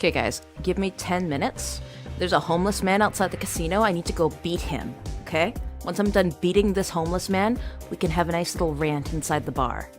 Okay, guys, give me 10 minutes. There's a homeless man outside the casino. I need to go beat him, okay? Once I'm done beating this homeless man, we can have a nice little rant inside the bar.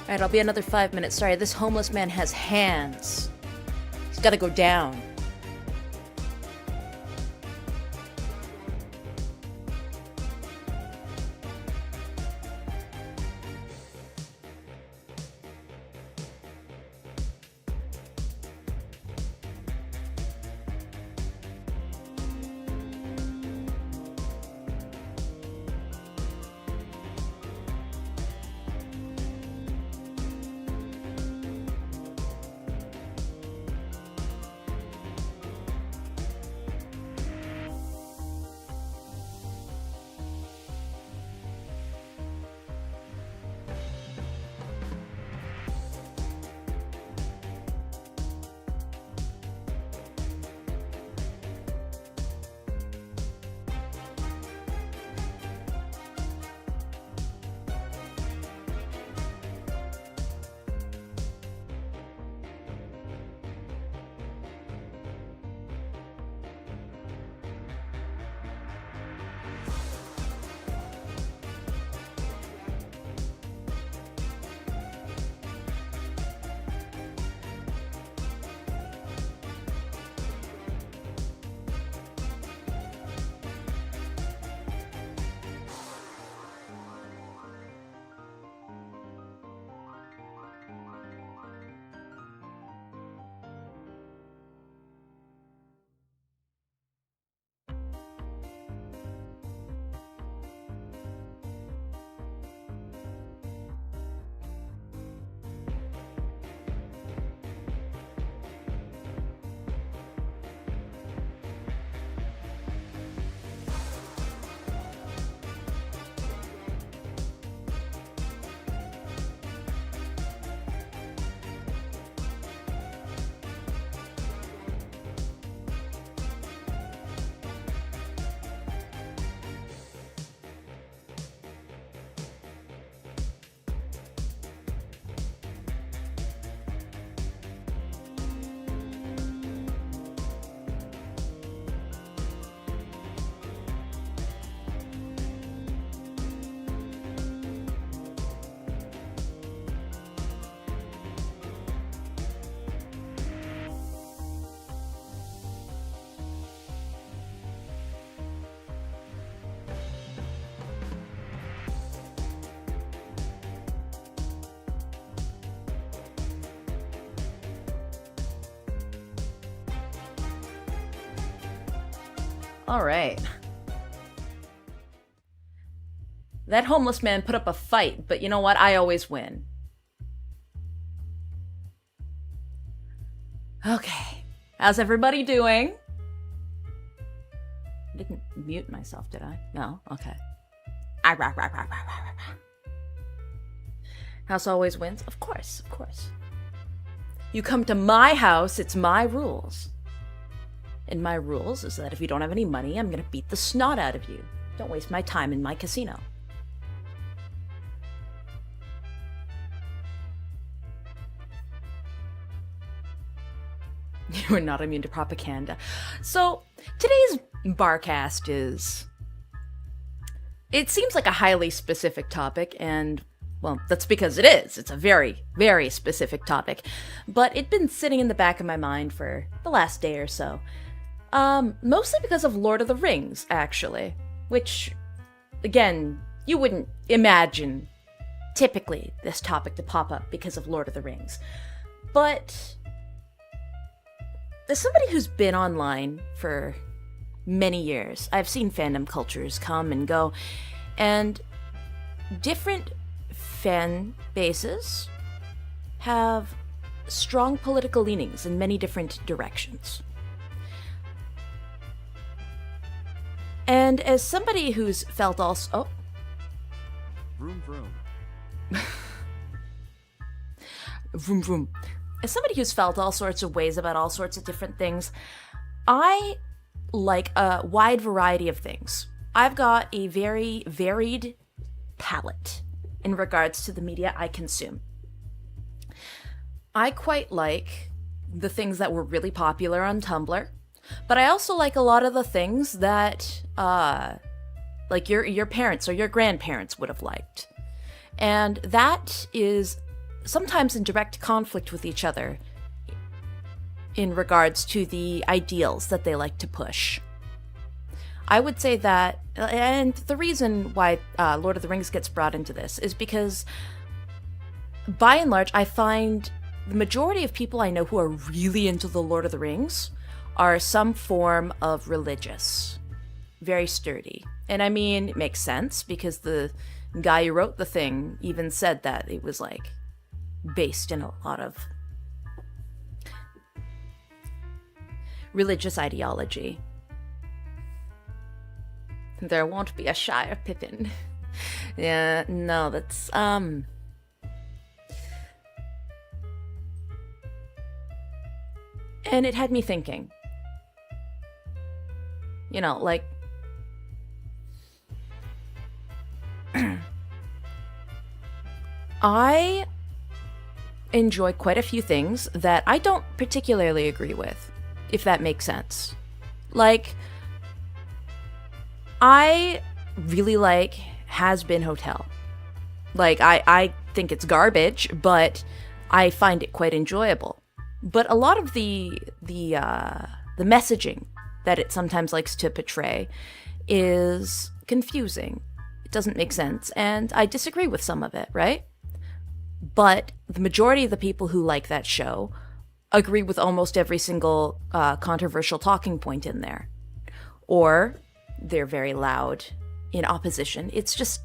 Alright, I'll be another 5 minutes. Sorry, this homeless man has hands. He's gotta go down. Alright. That homeless man put up a fight, but you know what? I always win. Okay. How's everybody doing? I didn't mute myself, did I? No? Okay. House always wins? Of course, of course. You come to my house, it's my rules. And my rules is that if you don't have any money, I'm gonna beat the snot out of you. Don't waste my time in my casino. You are not immune to propaganda. So, today's Barcast is... It seems like a highly specific topic, and, well, that's because it is. It's a very, very specific topic. But it'd been sitting in the back of my mind for the last day or so. Mostly because of Lord of the Rings, actually. Which, again, you wouldn't imagine typically this topic to pop up because of Lord of the Rings. But as somebody who's been online for many years, I've seen fandom cultures come and go, and different fan bases have strong political leanings in many different directions. And as somebody who's felt also... Oh. Vroom, vroom. Vroom, vroom. As somebody who's felt all sorts of ways about all sorts of different things, I like a wide variety of things. I've got a very varied palette in regards to the media I consume. I quite like the things that were really popular on Tumblr, but I also like a lot of the things that, like your parents or your grandparents would have liked. And that is sometimes in direct conflict with each other in regards to the ideals that they like to push. I would say that, and the reason why Lord of the Rings gets brought into this is because, by and large, I find the majority of people I know who are really into the Lord of the Rings are some form of religious. Very sturdy. And I mean, it makes sense, because the guy who wrote the thing even said that it was, like, based in a lot of religious ideology. There won't be a Shire Pippin. Yeah, no, that's, And it had me thinking. You know, like, I enjoy quite a few things that I don't particularly agree with, if that makes sense. Like, I really like Has Been Hotel. Like, I think it's garbage, but I find it quite enjoyable. But a lot of the messaging that it sometimes likes to portray is confusing. It doesn't make sense, and I disagree with some of it, right? But the majority of the people who like that show agree with almost every single controversial talking point in there. Or they're very loud in opposition. It's just,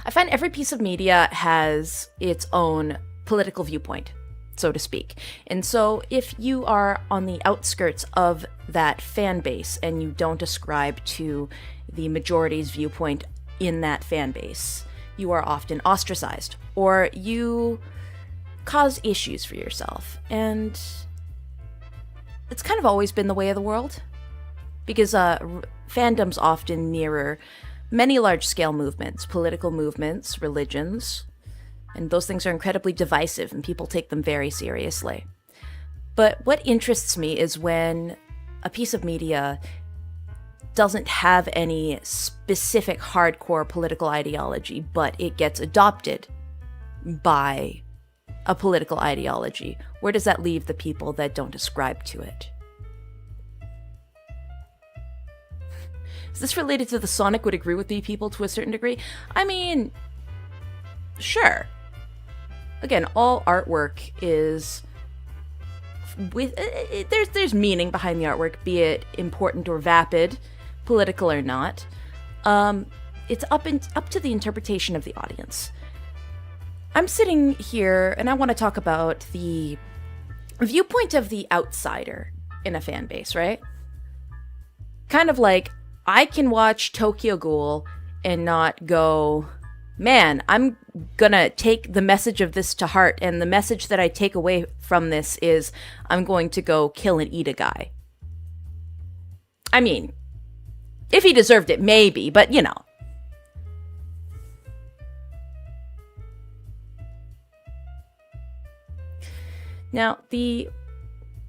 I find every piece of media has its own political viewpoint, so to speak. And so if you are on the outskirts of that fan base and you don't ascribe to the majority's viewpoint in that fan base, you are often ostracized, or you cause issues for yourself. And it's kind of always been the way of the world, because fandoms often mirror many large-scale movements, political movements, religions, and those things are incredibly divisive, and people take them very seriously. But what interests me is when a piece of media doesn't have any specific hardcore political ideology, but it gets adopted by a political ideology. Where does that leave the people that don't ascribe to it? Is this related to the Sonic would agree with me people to a certain degree? I mean, sure. Again, all artwork is with there's meaning behind the artwork, be it important or vapid, political or not. It's up to the interpretation of the audience. I'm sitting here and I want to talk about the viewpoint of the outsider in a fan base, right? Kind of like, I can watch Tokyo Ghoul and not go, man, I'm gonna take the message of this to heart, and the message that I take away from this is I'm going to go kill and eat a guy. I mean, if he deserved it, maybe, but you know. Now,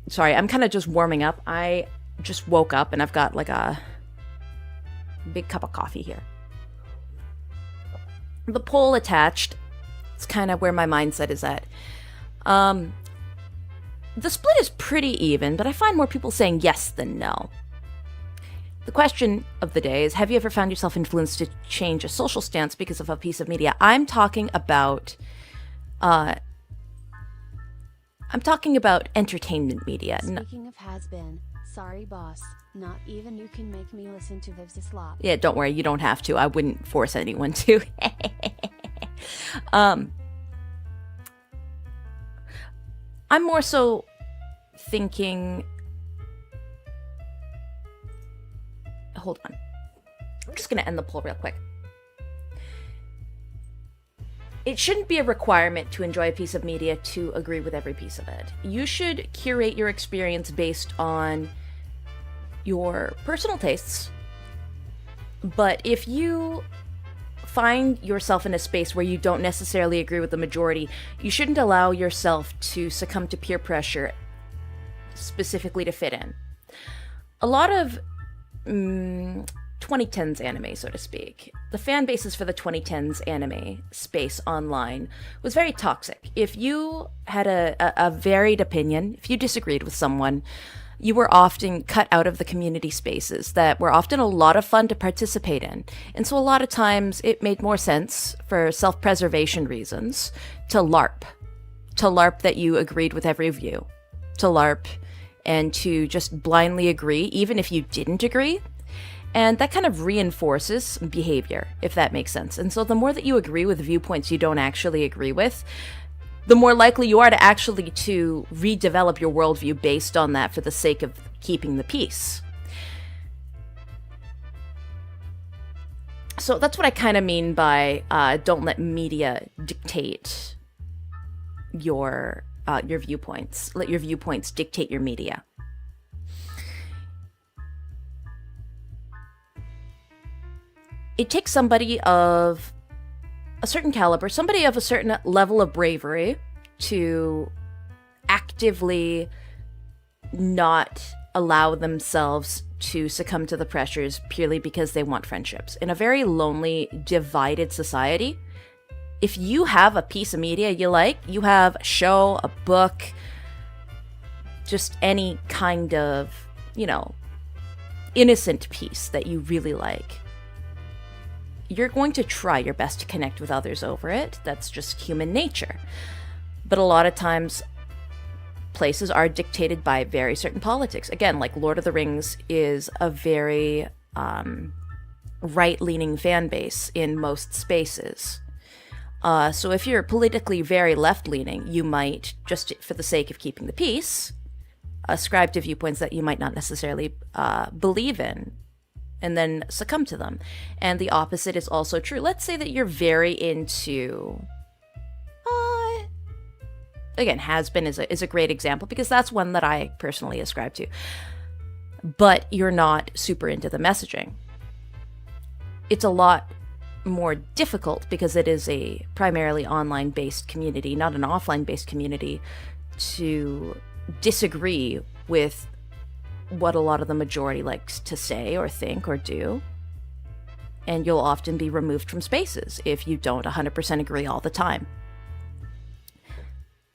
sorry, I'm kind of just warming up. I just woke up and I've got like a big cup of coffee here. The poll attached, it's kind of where my mindset is at. The split is pretty even, but I find more people saying yes than no. The question of the day is, have you ever found yourself influenced to change a social stance because of a piece of media? I'm talking about entertainment media. Speaking of has been, sorry boss, not even you can make me listen to Viv's Slop. Yeah, don't worry, you don't have to. I wouldn't force anyone to. I'm more so thinking... Hold on. I'm just going to end the poll real quick. It shouldn't be a requirement to enjoy a piece of media to agree with every piece of it. You should curate your experience based on your personal tastes. But if you find yourself in a space where you don't necessarily agree with the majority, you shouldn't allow yourself to succumb to peer pressure specifically to fit in. A lot of 2010s anime, so to speak, the fan bases for the 2010s anime space online was very toxic. If you had a varied opinion, if you disagreed with someone, you were often cut out of the community spaces that were often a lot of fun to participate in. And so a lot of times it made more sense for self-preservation reasons to LARP. To LARP that you agreed with every view. To LARP and to just blindly agree, even if you didn't agree. And that kind of reinforces behavior, if that makes sense. And so the more that you agree with viewpoints you don't actually agree with, the more likely you are to actually to redevelop your worldview based on that for the sake of keeping the peace. So that's what I kind of mean by don't let media dictate your viewpoints. Let your viewpoints dictate your media. It takes somebody of a certain caliber, somebody of a certain level of bravery to actively not allow themselves to succumb to the pressures purely because they want friendships. In a very lonely, divided society, if you have a piece of media you like, you have a show, a book, just any kind of, innocent piece that you really like, you're going to try your best to connect with others over it. That's just human nature. But a lot of times, places are dictated by very certain politics. Again, like Lord of the Rings is a very right-leaning fan base in most spaces. So if you're politically very left-leaning, you might, just for the sake of keeping the peace, ascribe to viewpoints that you might not necessarily believe in, and then succumb to them. And the opposite is also true. Let's say that you're very into... again, Has Been is a great example, because that's one that I personally ascribe to. But you're not super into the messaging. It's a lot more difficult because it is a primarily online-based community, not an offline-based community, to disagree with what a lot of the majority likes to say or think or do. And you'll often be removed from spaces if you don't 100% agree all the time.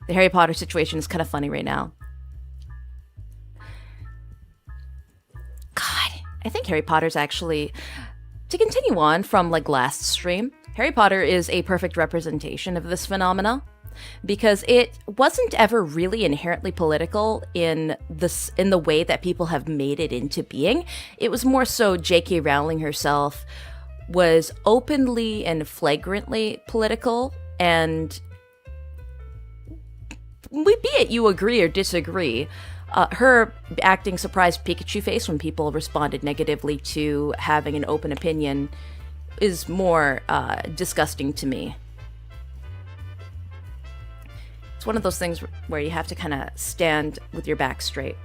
The Harry Potter situation is kind of funny right now. God, I think Harry Potter's actually... To continue on from last stream, Harry Potter is a perfect representation of this phenomena, because it wasn't ever really inherently political in the way that people have made it into being. It was more so J.K. Rowling herself was openly and flagrantly political, and be it you agree or disagree, her acting surprised Pikachu face when people responded negatively to having an open opinion is more disgusting to me. It's one of those things where you have to kind of stand with your back straight.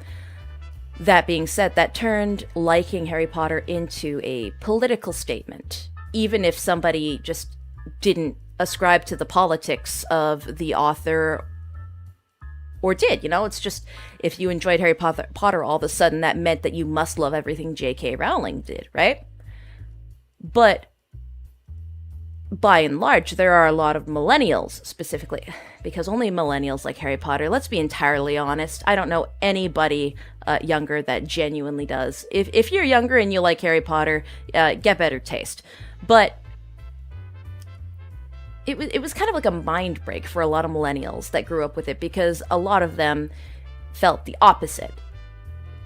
That being said, that turned liking Harry Potter into a political statement, even if somebody just didn't ascribe to the politics of the author or did. It's just, if you enjoyed Harry Potter all of a sudden, that meant that you must love everything J.K. Rowling did, right? But by and large, there are a lot of millennials specifically, because only millennials like Harry Potter. Let's be entirely honest. I don't know anybody younger that genuinely does. If you're younger and you like Harry Potter, get better taste. But it was kind of like a mind break for a lot of millennials that grew up with it, because a lot of them felt the opposite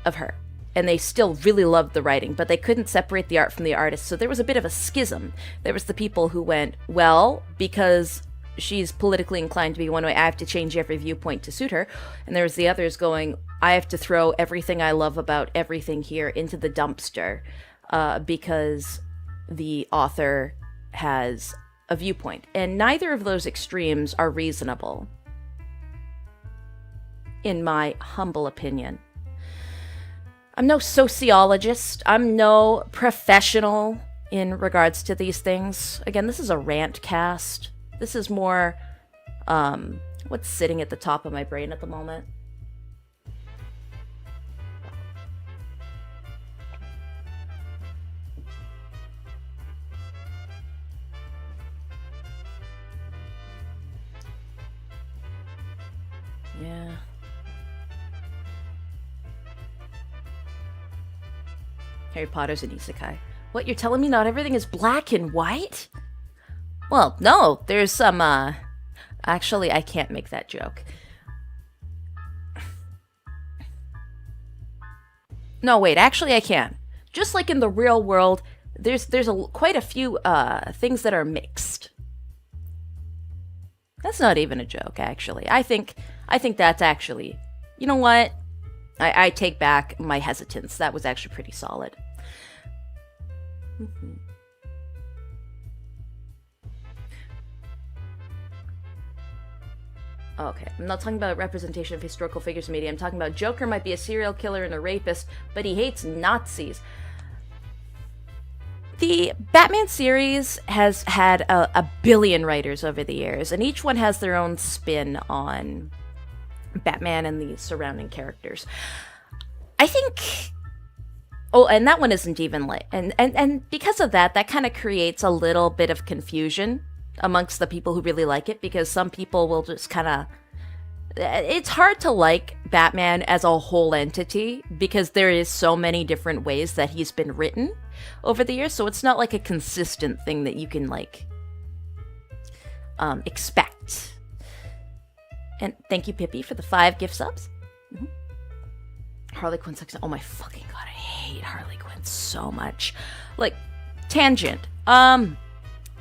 of her. And they still really loved the writing, but they couldn't separate the art from the artist. So there was a bit of a schism. There was the people who went, well, because she's politically inclined to be one way, I have to change every viewpoint to suit her. And there was the others going, I have to throw everything I love about everything here into the dumpster because the author has a viewpoint. And neither of those extremes are reasonable, in my humble opinion. I'm no sociologist. I'm no professional in regards to these things. Again, this is a rant cast. This is more what's sitting at the top of my brain at the moment. Yeah. Harry Potter's an isekai. What, you're telling me not everything is black and white? Well, no, there's some, Actually, I can't make that joke. No, wait, actually I can. Just like in the real world, there's quite a few, things that are mixed. That's not even a joke, actually. I think that's actually... You know what? I take back my hesitance. That was actually pretty solid. Okay, I'm not talking about representation of historical figures in media. I'm talking about Joker might be a serial killer and a rapist, but he hates Nazis. The Batman series has had a billion writers over the years, and each one has their own spin on Batman and the surrounding characters. I think... Oh, and that one isn't even like... And because of that, that kind of creates a little bit of confusion amongst the people who really like it, because some people will just kind of... It's hard to like Batman as a whole entity, because there is so many different ways that he's been written over the years, so it's not like a consistent thing that you can, like, expect. And thank you, Pippi, for the 5 gift subs. Harley Quinn sex. Oh my fucking god, I hate Harley Quinn so much. Like, tangent.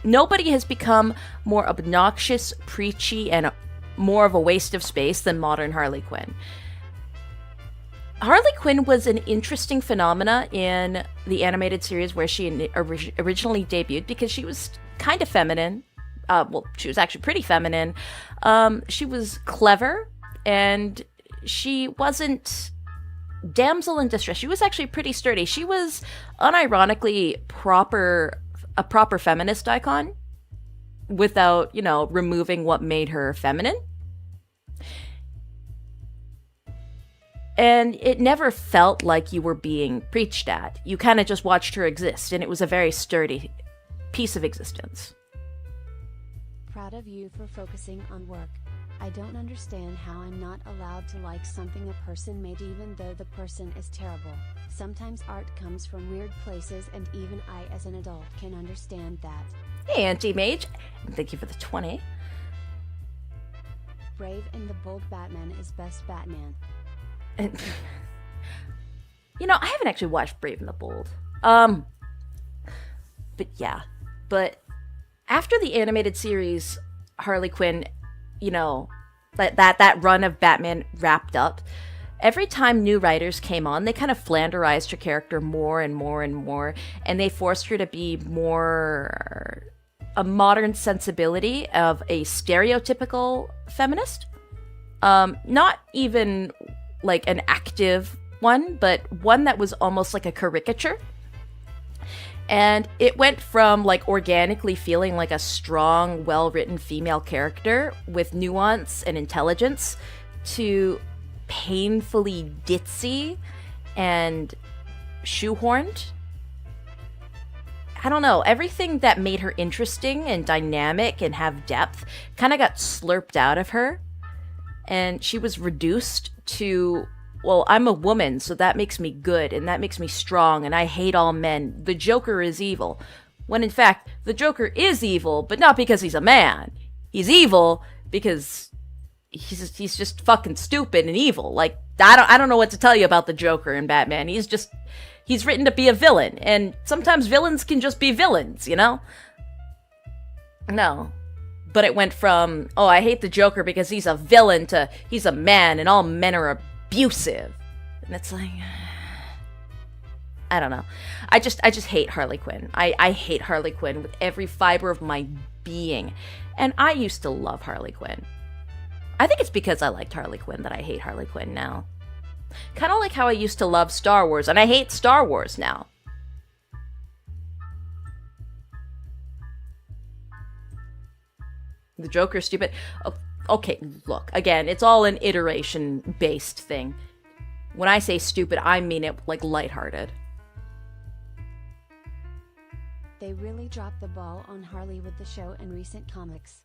Nobody has become more obnoxious, preachy, and more of a waste of space than modern Harley Quinn. Harley Quinn was an interesting phenomena in the animated series where she originally debuted, because she was kind of feminine. Well, she was actually pretty feminine. She was clever, and she wasn't damsel in distress. She was actually pretty sturdy. She was unironically a proper feminist icon without, removing what made her feminine. And it never felt like you were being preached at. You kind of just watched her exist, and it was a very sturdy piece of existence. Proud of you for focusing on work. I don't understand how I'm not allowed to like something a person made even though the person is terrible. Sometimes art comes from weird places, and even I as an adult can understand that. Hey, Auntie Mage. Thank you for the 20. Brave and the Bold Batman is best Batman. And, I haven't actually watched Brave and the Bold. But yeah. But after the animated series, Harley Quinn, that run of Batman wrapped up, every time new writers came on, they kind of flanderized her character more and more and more, and they forced her to be more a modern sensibility of a stereotypical feminist. Not even like an active one, but one that was almost like a caricature. And it went from like organically feeling like a strong, well-written female character with nuance and intelligence to painfully ditzy and shoehorned. I don't know, everything that made her interesting and dynamic and have depth kind of got slurped out of her. And she was reduced to, well, I'm a woman, so that makes me good, and that makes me strong, and I hate all men. The Joker is evil. When in fact, the Joker is evil, but not because he's a man. He's evil because he's just fucking stupid and evil. Like, I don't know what to tell you about the Joker in Batman. He's written to be a villain, and sometimes villains can just be villains, No. But it went from, oh, I hate the Joker because he's a villain, to he's a man and all men are abusive. And it's like, I don't know. I just hate Harley Quinn. I hate Harley Quinn with every fiber of my being. And I used to love Harley Quinn. I think it's because I liked Harley Quinn that I hate Harley Quinn now. Kind of like how I used to love Star Wars, and I hate Star Wars now. The Joker's stupid. Okay, look, again, it's all an iteration-based thing. When I say stupid, I mean it like lighthearted. They really dropped the ball on Harley with the show and recent comics.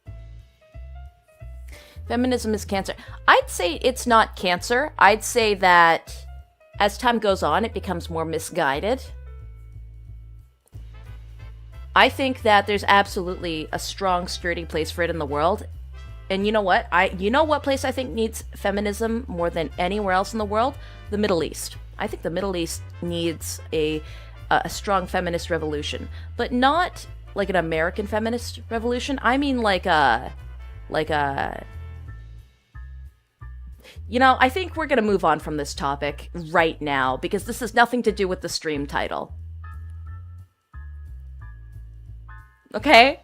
Feminism is cancer. I'd say it's not cancer. I'd say that as time goes on, it becomes more misguided. I think that there's absolutely a strong, sturdy place for it in the world. And you know what? You know what place I think needs feminism more than anywhere else in the world? The Middle East. I think the Middle East needs a strong feminist revolution, but not like an American feminist revolution. I mean like a you know, I think we're going to move on from this topic right now because this has nothing to do with the stream title. Okay?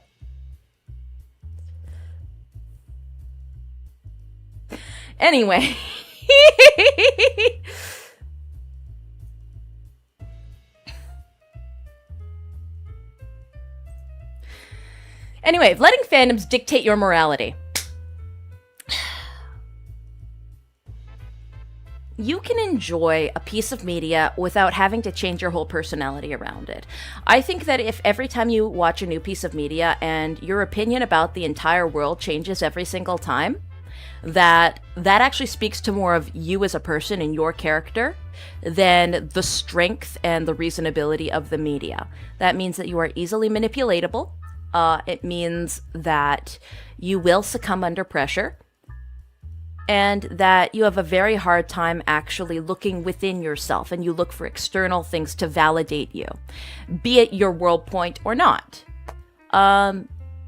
Anyway. Anyway, letting fandoms dictate your morality. You can enjoy a piece of media without having to change your whole personality around it. I think that if every time you watch a new piece of media and your opinion about the entire world changes every single time, that actually speaks to more of you as a person and your character than the strength and the reasonability of the media. That means that you are easily manipulatable. It means that you will succumb under pressure. And that you have a very hard time actually looking within yourself, and you look for external things to validate you, be it your world point or not.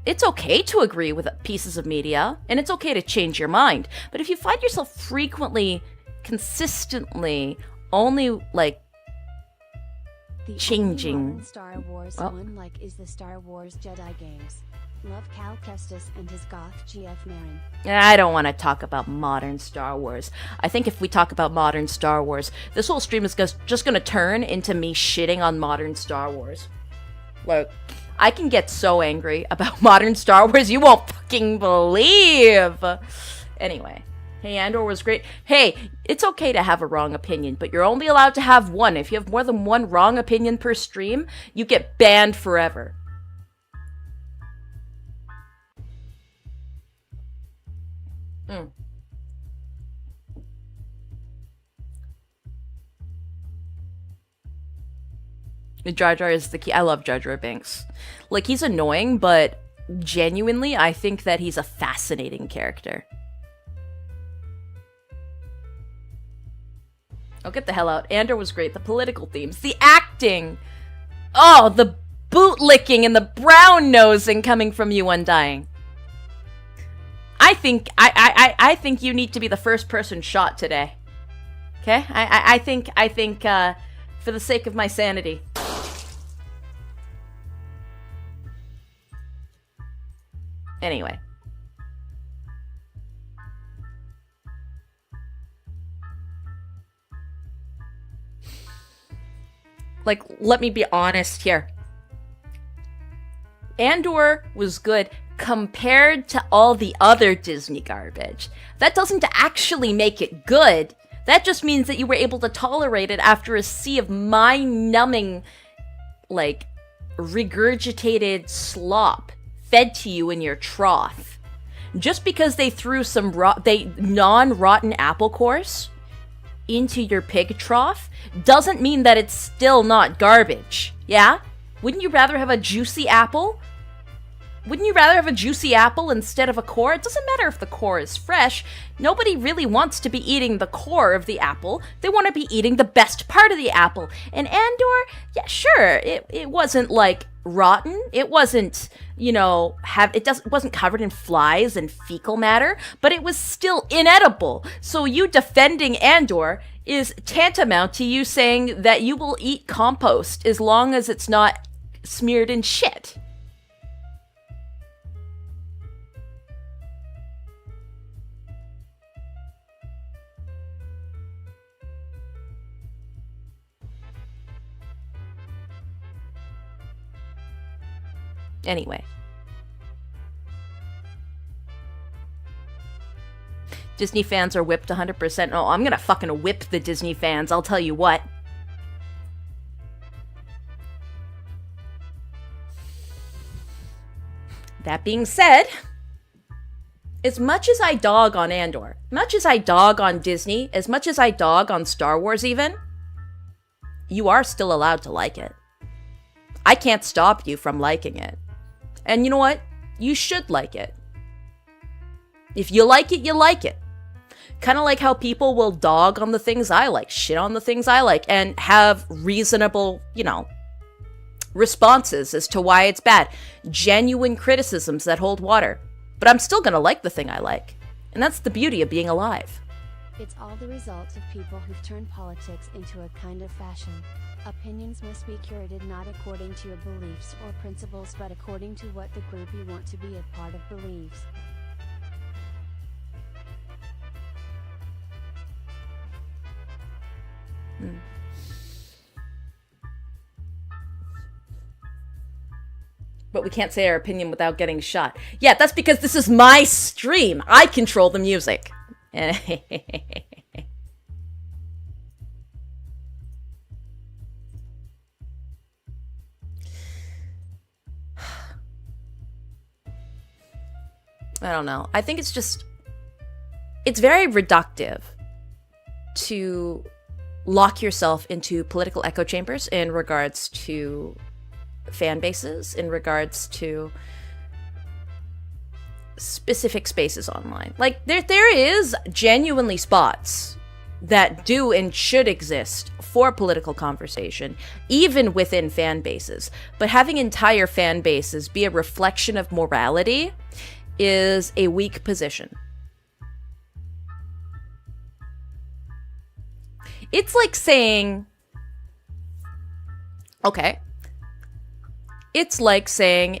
It's okay to agree with pieces of media, and it's okay to change your mind. But if you find yourself frequently, consistently, only like changing. The Star Wars one like is the Star Wars Jedi games. Love Cal Kestis and his goth GF Marin. I don't want to talk about modern Star Wars. I think if we talk about modern Star Wars, this whole stream is just going to turn into me shitting on modern Star Wars. Like, I can get so angry about modern Star Wars, you won't fucking believe. Anyway, hey, Andor was great. Hey, it's okay to have a wrong opinion, but you're only allowed to have one. If you have more than one wrong opinion per stream, you get banned forever. Jar Jar is the key. I love Jar Jar Binks. Like, he's annoying, but genuinely, I think that he's a fascinating character. Oh, get the hell out. Andor was great. The political themes. The acting! Oh, the bootlicking and the brown nosing coming from you, Undying. I think you need to be the first person shot today. Okay? I think for the sake of my sanity. Anyway. Like, let me be honest here. Andor was good compared to all the other Disney garbage. That doesn't actually make it good. That just means that you were able to tolerate it after a sea of mind-numbing, like, regurgitated slop fed to you in your trough. Just because they threw some non-rotten apple cores into your pig trough doesn't mean that it's still not garbage. Yeah? Wouldn't you rather have a juicy apple? Wouldn't you rather have a juicy apple instead of a core? It doesn't matter if the core is fresh. Nobody really wants to be eating the core of the apple. They want to be eating the best part of the apple. And Andor, yeah, sure, it wasn't like rotten. It wasn't, you know, wasn't covered in flies and fecal matter, but it was still inedible. So you defending Andor is tantamount to you saying that you will eat compost as long as it's not smeared in shit. Anyway. Disney fans are whipped 100%. Oh, I'm gonna fucking whip the Disney fans, I'll tell you what. That being said, as much as I dog on Andor, much as I dog on Disney, as much as I dog on Star Wars even, you are still allowed to like it. I can't stop you from liking it. And you know what? You should like it. If you like it, you like it. Kind of like how people will dog on the things I like, shit on the things I like, and have reasonable, responses as to why it's bad. Genuine criticisms that hold water. But I'm still gonna like the thing I like. And that's the beauty of being alive. It's all the result of people who've turned politics into a kind of fashion. Opinions must be curated not according to your beliefs or principles but according to what the group you want to be a part of believes. But we can't say our opinion without getting shot. Yeah, that's because this is my stream. I control the music. I don't know. I think it's very reductive to lock yourself into political echo chambers in regards to fan bases, in regards to specific spaces online. Like, there is genuinely spots that do and should exist for political conversation, even within fan bases. But having entire fan bases be a reflection of morality is a weak position. It's like saying, okay, it's like saying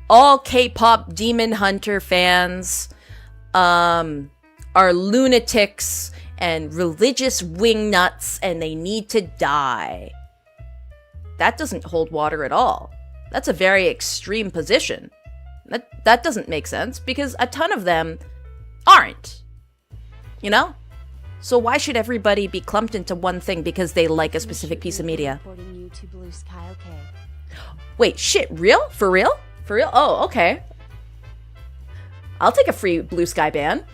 all K-pop Demon Hunter fans are lunatics and religious wingnuts and they need to die. That doesn't hold water at all. That's a very extreme position. That doesn't make sense because a ton of them aren't. So why should everybody be clumped into one thing because they like a specific piece of media? Wait, shit, real? For real? For real? Oh, okay. I'll take a free Blue Sky ban.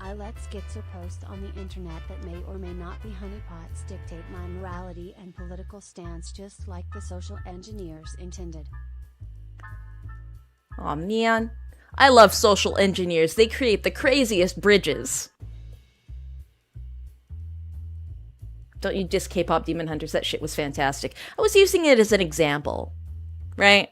I let Schizo post on the internet that may or may not be honeypots dictate my morality and political stance just like the social engineers intended. Aw, man. I love social engineers. They create the craziest bridges. Don't you diss K-pop Demon Hunters? That shit was fantastic. I was using it as an example, right?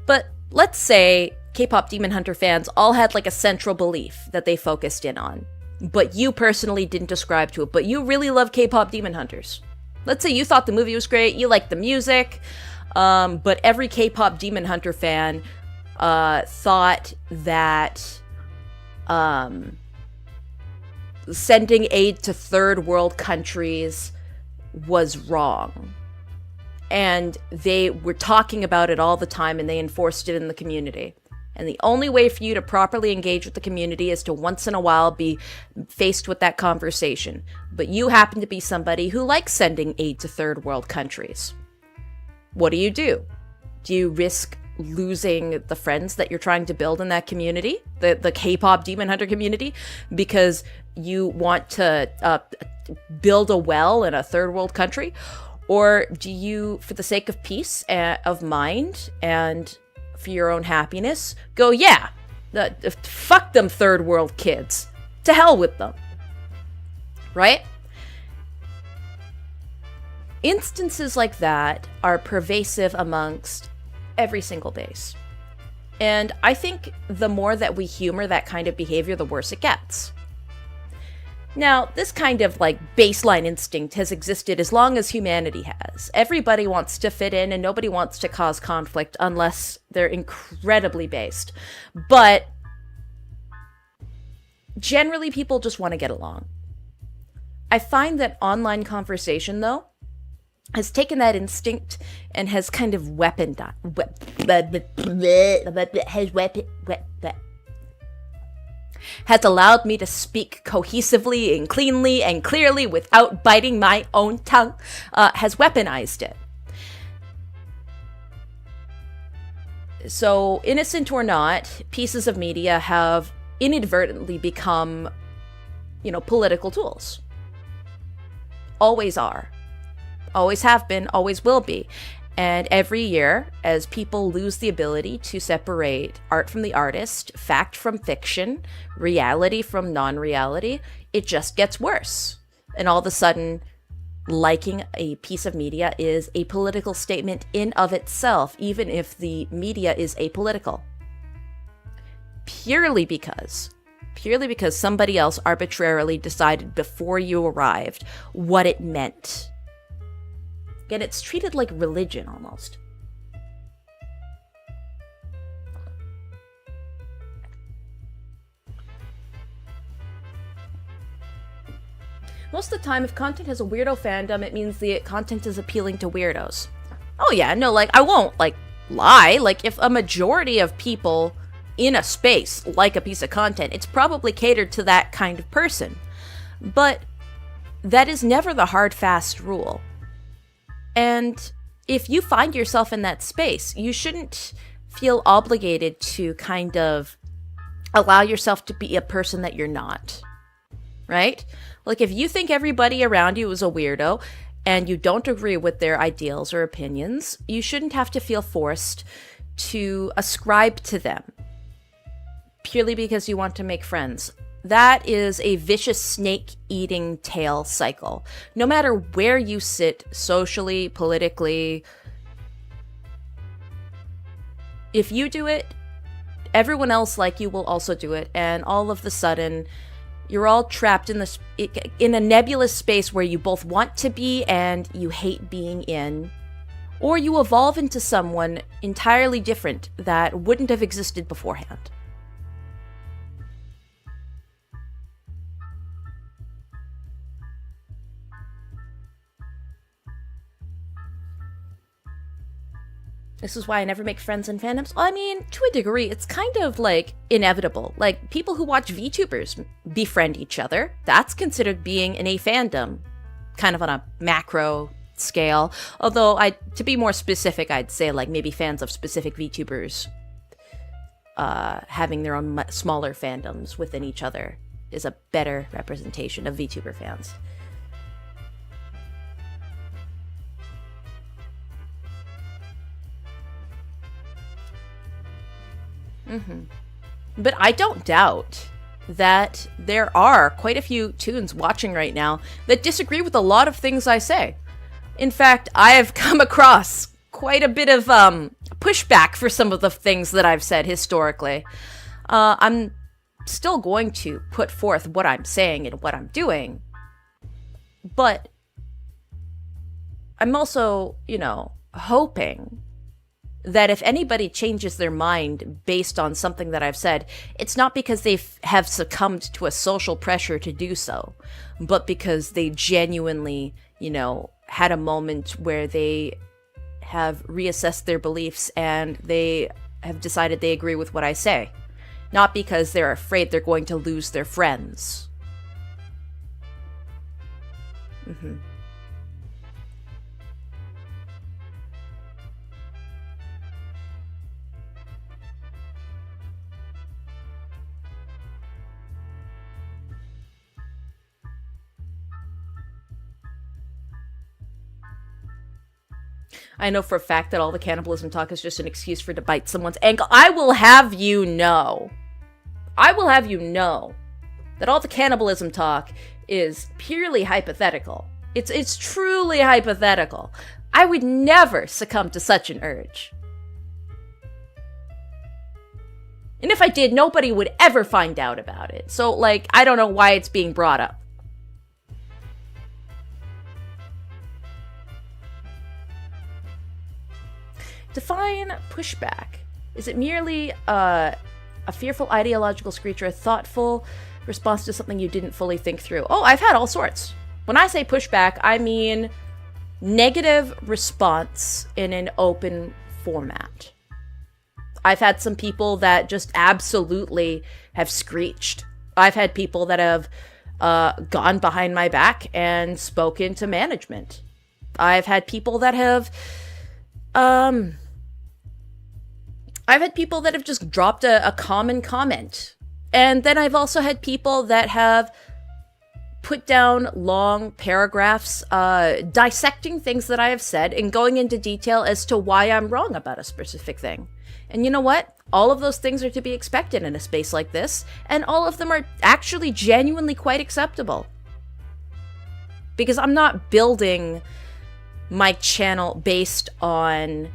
But let's say K-pop Demon Hunter fans all had like a central belief that they focused in on, but you personally didn't ascribe to it, but you really love K-pop Demon Hunters. Let's say you thought the movie was great, you liked the music, but every K-pop Demon Hunter fan thought that sending aid to third world countries was wrong. And they were talking about it all the time and they enforced it in the community. And the only way for you to properly engage with the community is to once in a while be faced with that conversation. But you happen to be somebody who likes sending aid to third world countries. What do? Do you risk losing the friends that you're trying to build in that community, the K-pop Demon Hunter community, because you want to build a well in a third world country? Or do you, for the sake of peace of mind and for your own happiness, go, yeah, fuck them third world kids, to hell with them, right? Instances like that are pervasive amongst every single base. And I think the more that we humor that kind of behavior, the worse it gets. Now, this kind of like baseline instinct has existed as long as humanity has. Everybody wants to fit in and nobody wants to cause conflict unless they're incredibly based. But generally people just want to get along. I find that online conversation, though, has taken that instinct and has kind of has allowed me to speak cohesively and cleanly and clearly without biting my own tongue, has weaponized it. So, innocent or not, pieces of media have inadvertently become, political tools. Always are. Always have been, always will be. And every year, as people lose the ability to separate art from the artist, fact from fiction, reality from non-reality, it just gets worse. And all of a sudden, liking a piece of media is a political statement in of itself, even if the media is apolitical. Purely because somebody else arbitrarily decided before you arrived what it meant. Again, it's treated like religion almost. Most of the time, if content has a weirdo fandom, it means the content is appealing to weirdos. Oh yeah, no, I won't, lie. If a majority of people in a space like a piece of content, it's probably catered to that kind of person. But that is never the hard, fast rule. And if you find yourself in that space, you shouldn't feel obligated to kind of allow yourself to be a person that you're not, right? If you think everybody around you is a weirdo and you don't agree with their ideals or opinions, you shouldn't have to feel forced to ascribe to them purely because you want to make friends. That is a vicious snake-eating tail cycle. No matter where you sit socially, politically, if you do it, everyone else like you will also do it, and all of a sudden, you're all trapped in a nebulous space where you both want to be and you hate being in, or you evolve into someone entirely different that wouldn't have existed beforehand. This is why I never make friends in fandoms. I mean, to a degree, it's kind of, inevitable. People who watch VTubers befriend each other. That's considered being in a fandom, kind of on a macro scale. Although, to be more specific, I'd say, maybe fans of specific VTubers having their own smaller fandoms within each other is a better representation of VTuber fans. But I don't doubt that there are quite a few toons watching right now that disagree with a lot of things I say. In fact, I have come across quite a bit of pushback for some of the things that I've said historically. I'm still going to put forth what I'm saying and what I'm doing, but I'm also, hoping that if anybody changes their mind based on something that I've said, it's not because they have succumbed to a social pressure to do so, but because they genuinely, had a moment where they have reassessed their beliefs and they have decided they agree with what I say. Not because they're afraid they're going to lose their friends. I know for a fact that all the cannibalism talk is just an excuse to bite someone's ankle. I will have you know that all the cannibalism talk is purely hypothetical. It's truly hypothetical. I would never succumb to such an urge. And if I did, nobody would ever find out about it. So, I don't know why it's being brought up. Define pushback. Is it merely a fearful ideological screech or a thoughtful response to something you didn't fully think through? Oh, I've had all sorts. When I say pushback, I mean negative response in an open format. I've had some people that just absolutely have screeched. I've had people that have gone behind my back and spoken to management. I've had people that have I've had people that have just dropped a common comment. And then I've also had people that have put down long paragraphs dissecting things that I have said and going into detail as to why I'm wrong about a specific thing. And you know what? All of those things are to be expected in a space like this, and all of them are actually genuinely quite acceptable. Because I'm not building my channel based on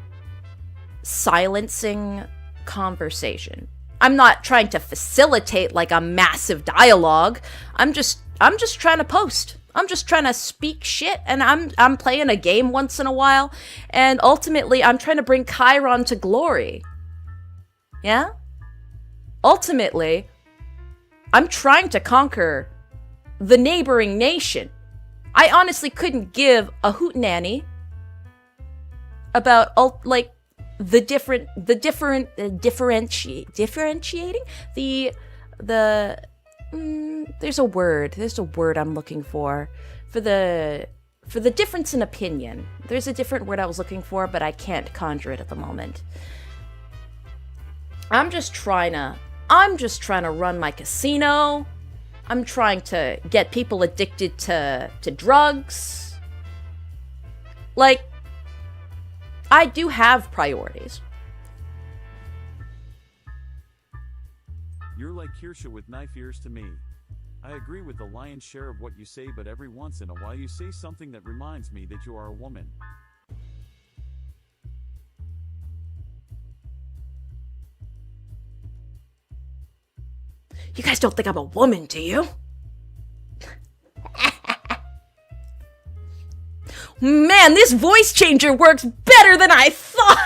silencing conversation. I'm not trying to facilitate like a massive dialogue. I'm just trying to post. I'm just trying to speak shit, and I'm playing a game once in a while, and ultimately I'm trying to bring Chiron to glory. Yeah? Ultimately, I'm trying to conquer the neighboring nation. I honestly couldn't give a hootenanny about differentiating there's a word I'm looking for the difference in opinion. There's a different word I was looking for, but I can't conjure it at the moment. I'm just trying to run my casino. I'm trying to get people addicted to drugs. Like, I do have priorities. You're like Kirsha with knife ears to me. I agree with the lion's share of what you say, but every once in a while you say something that reminds me that you are a woman. You guys don't think I'm a woman, do you? Man, this voice changer works better than I thought!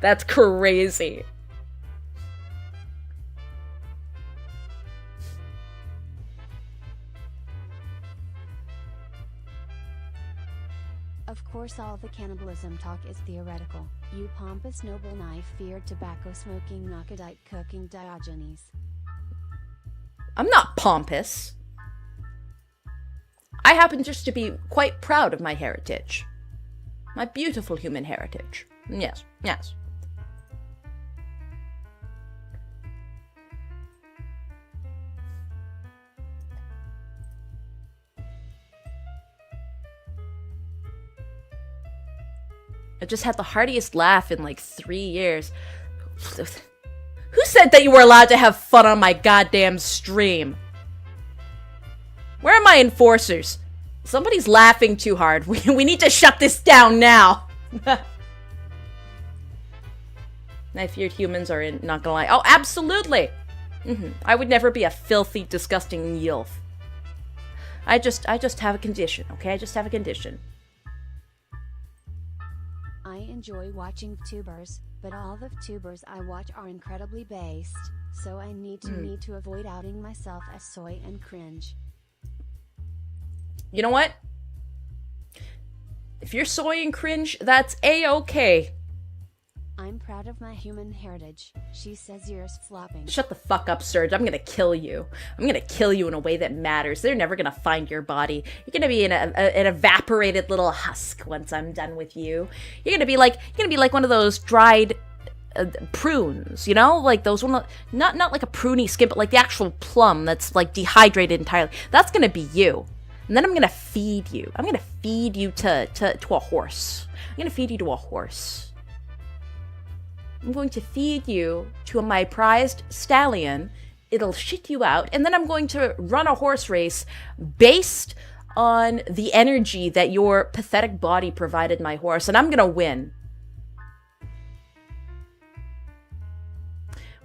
That's crazy. Of course all the cannibalism talk is theoretical. You pompous noble knife-feared tobacco-smoking Knockadite cooking Diogenes. I'm not pompous. I happen just to be quite proud of my heritage. My beautiful human heritage. Yes, yes. I just had the heartiest laugh in like 3 years. Who said that you were allowed to have fun on my goddamn stream? Where are my enforcers? Somebody's laughing too hard. We need to shut this down now. Knife-eared humans are not gonna lie. Oh, absolutely! I would never be a filthy, disgusting yilf. I just have a condition, okay? I just have a condition. I enjoy watching VTubers, but all the VTubers I watch are incredibly based, so I need to avoid outing myself as soy and cringe. You know what? If you're soy and cringe, that's A-okay. I'm proud of my human heritage, she says, ears flopping. Shut the fuck up, Surge. I'm gonna kill you. I'm gonna kill you in a way that matters. They're never gonna find your body. You're gonna be an evaporated little husk once I'm done with you. You're gonna be like one of those dried prunes, you know? Like those one, not like a pruny skin, but like the actual plum that's like dehydrated entirely. That's gonna be you. And then I'm gonna feed you. I'm gonna feed you to a horse. I'm gonna feed you to a horse. I'm going to feed you to my prized stallion. It'll shit you out. And then I'm going to run a horse race based on the energy that your pathetic body provided my horse. And I'm going to win.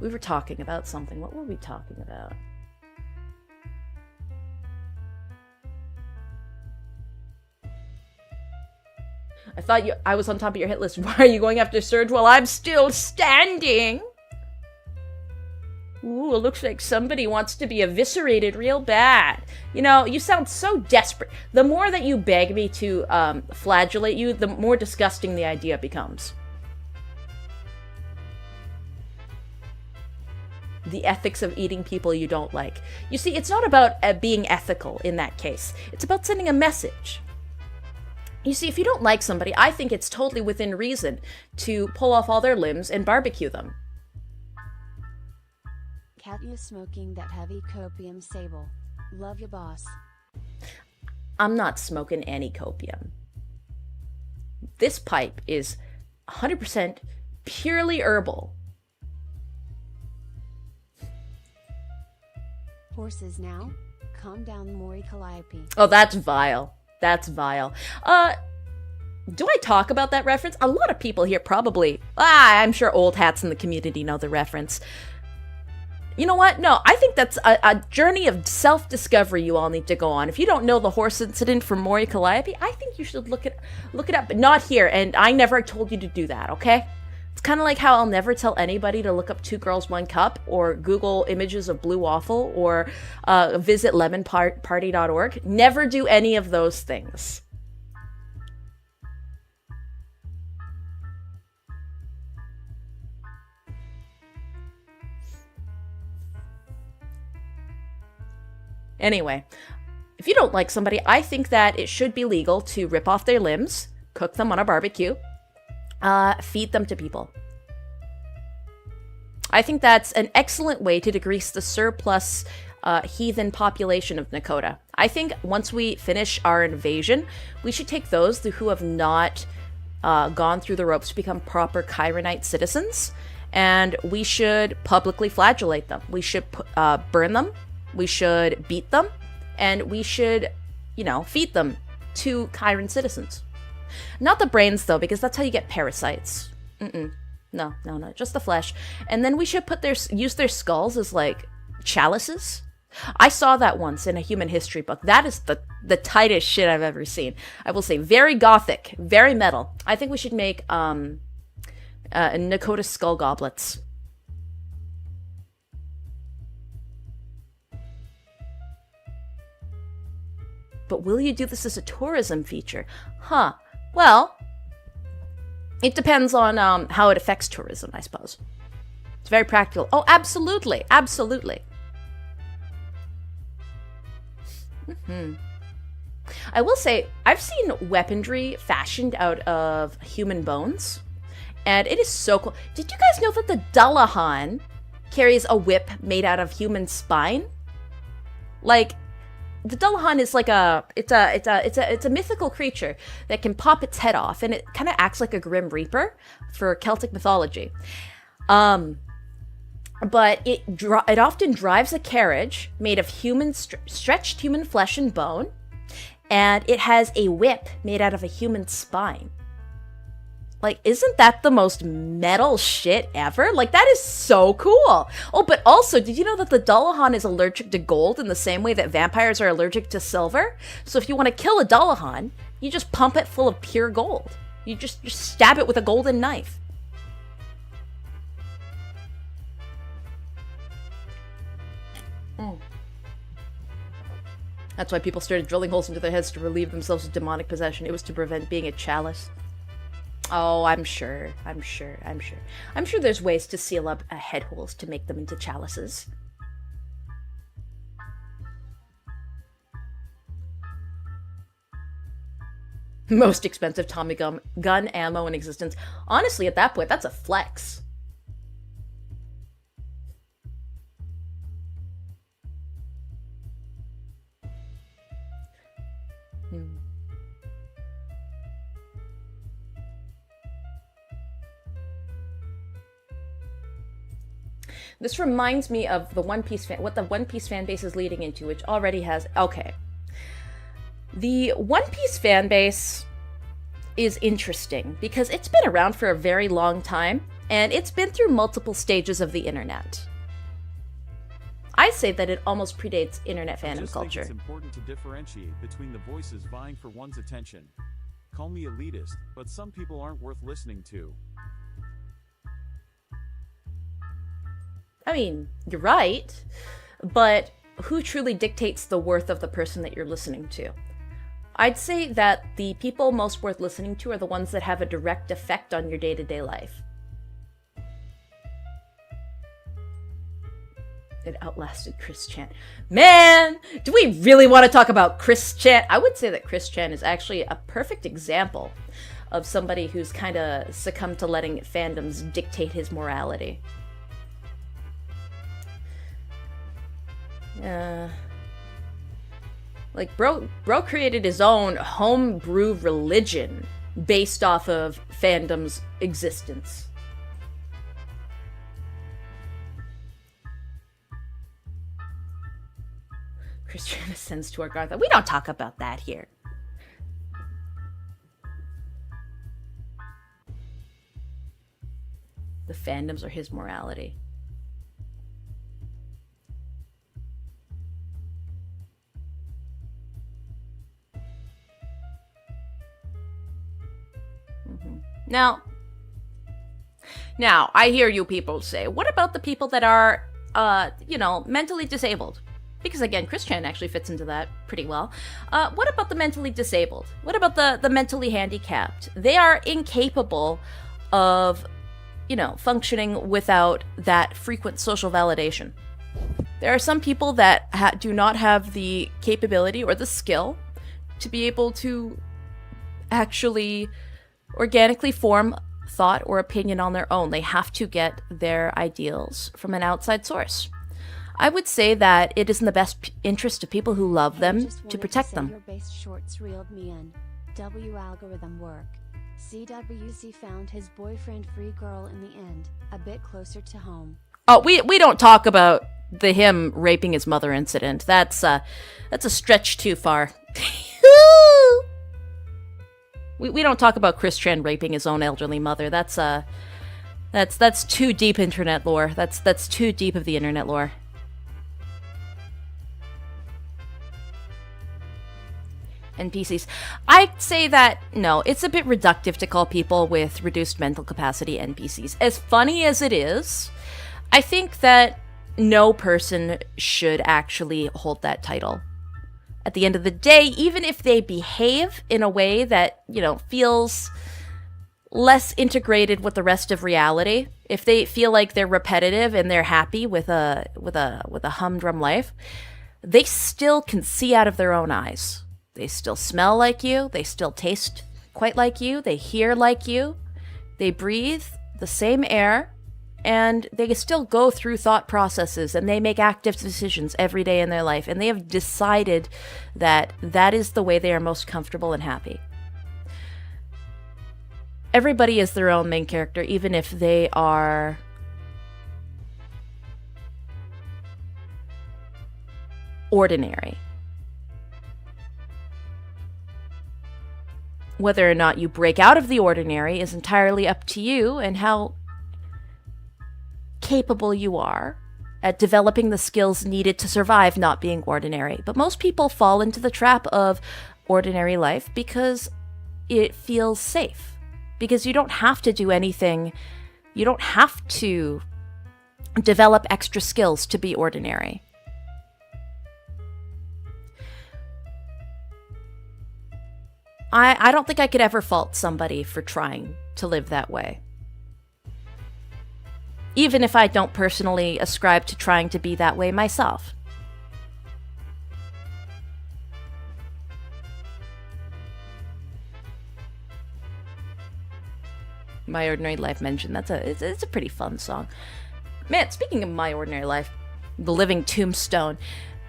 We were talking about something. What were we talking about? I thought I was on top of your hit list. Why are you going after Surge while I'm still standing? Ooh, it looks like somebody wants to be eviscerated real bad. You know, you sound so desperate. The more that you beg me to flagellate you, the more disgusting the idea becomes. the ethics of eating people you don't like. You see, it's not about being ethical in that case. It's about sending a message. You see, if you don't like somebody, I think it's totally within reason to pull off all their limbs and barbecue them. Katya smoking that heavy copium sable. Love ya, boss. I'm not smoking any copium. This pipe is 100% purely herbal. Horses now? Calm down, Mori Calliope. Oh, that's vile. That's vile. Do I talk about that reference? A lot of people here probably... I'm sure old hats in the community know the reference. You know what? No, I think that's a journey of self-discovery you all need to go on. If you don't know the horse incident from Mori Calliope, I think you should look it up, but not here, and I never told you to do that, okay? It's kind of like how I'll never tell anybody to look up 2 Girls, 1 Cup, or Google images of blue waffle, or visit lemonparty.org. Never do any of those things. Anyway, if you don't like somebody, I think that it should be legal to rip off their limbs, cook them on a barbecue, feed them to people. I think that's an excellent way to decrease the surplus heathen population of Nakota. I think once we finish our invasion, we should take those who have not gone through the ropes to become proper Chironite citizens, and we should publicly flagellate them. We should burn them. We should beat them, and we should, feed them to Chiron citizens. Not the brains, though, because that's how you get parasites. No, just the flesh. And then we should use their skulls as, like, chalices. I saw that once in a human history book. That is the tightest shit I've ever seen. I will say, very gothic, very metal. I think we should make Nakota skull goblets. But will you do this as a tourism feature? Huh. Well, it depends on how it affects tourism, I suppose. It's very practical. Oh, absolutely. Absolutely. I will say, I've seen weaponry fashioned out of human bones, and it is so cool. Did you guys know that the Dullahan carries a whip made out of human spine? Like, the Dullahan is like it's a mythical creature that can pop its head off, and it kind of acts like a Grim Reaper for Celtic mythology. But it often drives a carriage made of stretched human flesh and bone, and it has a whip made out of a human spine. Like, isn't that the most metal shit ever? Like, that is so cool. Oh, but also, did you know that the Dullahan is allergic to gold in the same way that vampires are allergic to silver? So if you want to kill a Dullahan, you just pump it full of pure gold. You just stab it with a golden knife. That's why people started drilling holes into their heads to relieve themselves of demonic possession. It was to prevent being a chalice. Oh, I'm sure there's ways to seal up head holes to make them into chalices. Most expensive Tommy gun ammo in existence. Honestly, at that point, that's a flex. This reminds me of the One Piece what the One Piece fan base is leading into, which already has... Okay. The One Piece fan base is interesting because it's been around for a very long time, and it's been through multiple stages of the internet. I'd say that it almost predates internet fandom culture. It's important to differentiate between the voices vying for one's attention. Call me elitist, but some people aren't worth listening to. I mean, you're right, but who truly dictates the worth of the person that you're listening to? I'd say that the people most worth listening to are the ones that have a direct effect on your day-to-day life. It outlasted Chris Chan. Man, do we really want to talk about Chris Chan? I would say that Chris Chan is actually a perfect example of somebody who's kind of succumbed to letting fandoms dictate his morality. Like, bro created his own homebrew religion based off of fandom's existence. Christian ascends to our Garth. We don't talk about that here. The fandoms are his morality. Now, I hear you people say, what about the people that are, mentally disabled? Because again, Chris Chan actually fits into that pretty well. What about the mentally disabled? What about the mentally handicapped? They are incapable of, functioning without that frequent social validation. There are some people that do not have the capability or the skill to be able to actually organically form thought or opinion on their own. They have to get their ideals from an outside source. I would say that it is in the best interest of people who love them to protect them. Your base shorts reeled me in. W algorithm work. CWC found his boyfriend free girl in the end, a bit closer to home. Oh, we don't talk about him raping his mother incident. That's a stretch too far. we don't talk about Chris Chan raping his own elderly mother. That's too deep internet lore. That's too deep of the internet lore. NPCs. I'd say that, no, it's a bit reductive to call people with reduced mental capacity NPCs. As funny as it is, I think that no person should actually hold that title. At the end of the day, even if they behave in a way that, feels less integrated with the rest of reality, if they feel like they're repetitive and they're happy with a humdrum life, they still can see out of their own eyes. They still smell like you. They still taste quite like you. They hear like you. They breathe the same air. And they still go through thought processes and they make active decisions every day in their life. And they have decided that that is the way they are most comfortable and happy. Everybody is their own main character, even if they are ordinary. Whether or not you break out of the ordinary is entirely up to you and how capable you are at developing the skills needed to survive not being ordinary. But most people fall into the trap of ordinary life because it feels safe. Because you don't have to do anything. You don't have to develop extra skills to be ordinary. I don't think I could ever fault somebody for trying to live that way. Even if I don't personally ascribe to trying to be that way myself. My Ordinary Life mentioned, it's a pretty fun song. Man, speaking of My Ordinary Life, The Living Tombstone,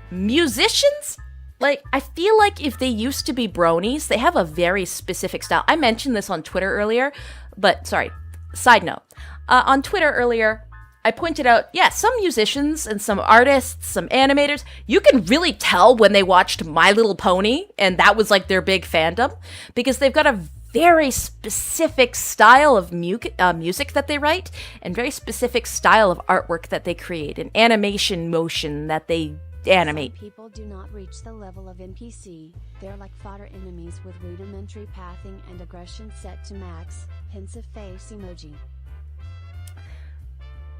musicians? Like, I feel like if they used to be bronies, they have a very specific style. I mentioned this on Twitter earlier, but sorry, side note. On Twitter earlier, I pointed out, some musicians and some artists, some animators, you can really tell when they watched My Little Pony, and that was like their big fandom, because they've got a very specific style of music that they write, and very specific style of artwork that they create, and animation motion that they animate. Some people do not reach the level of NPC. They're like fodder enemies with rudimentary pathing and aggression set to max. Pensive face emoji.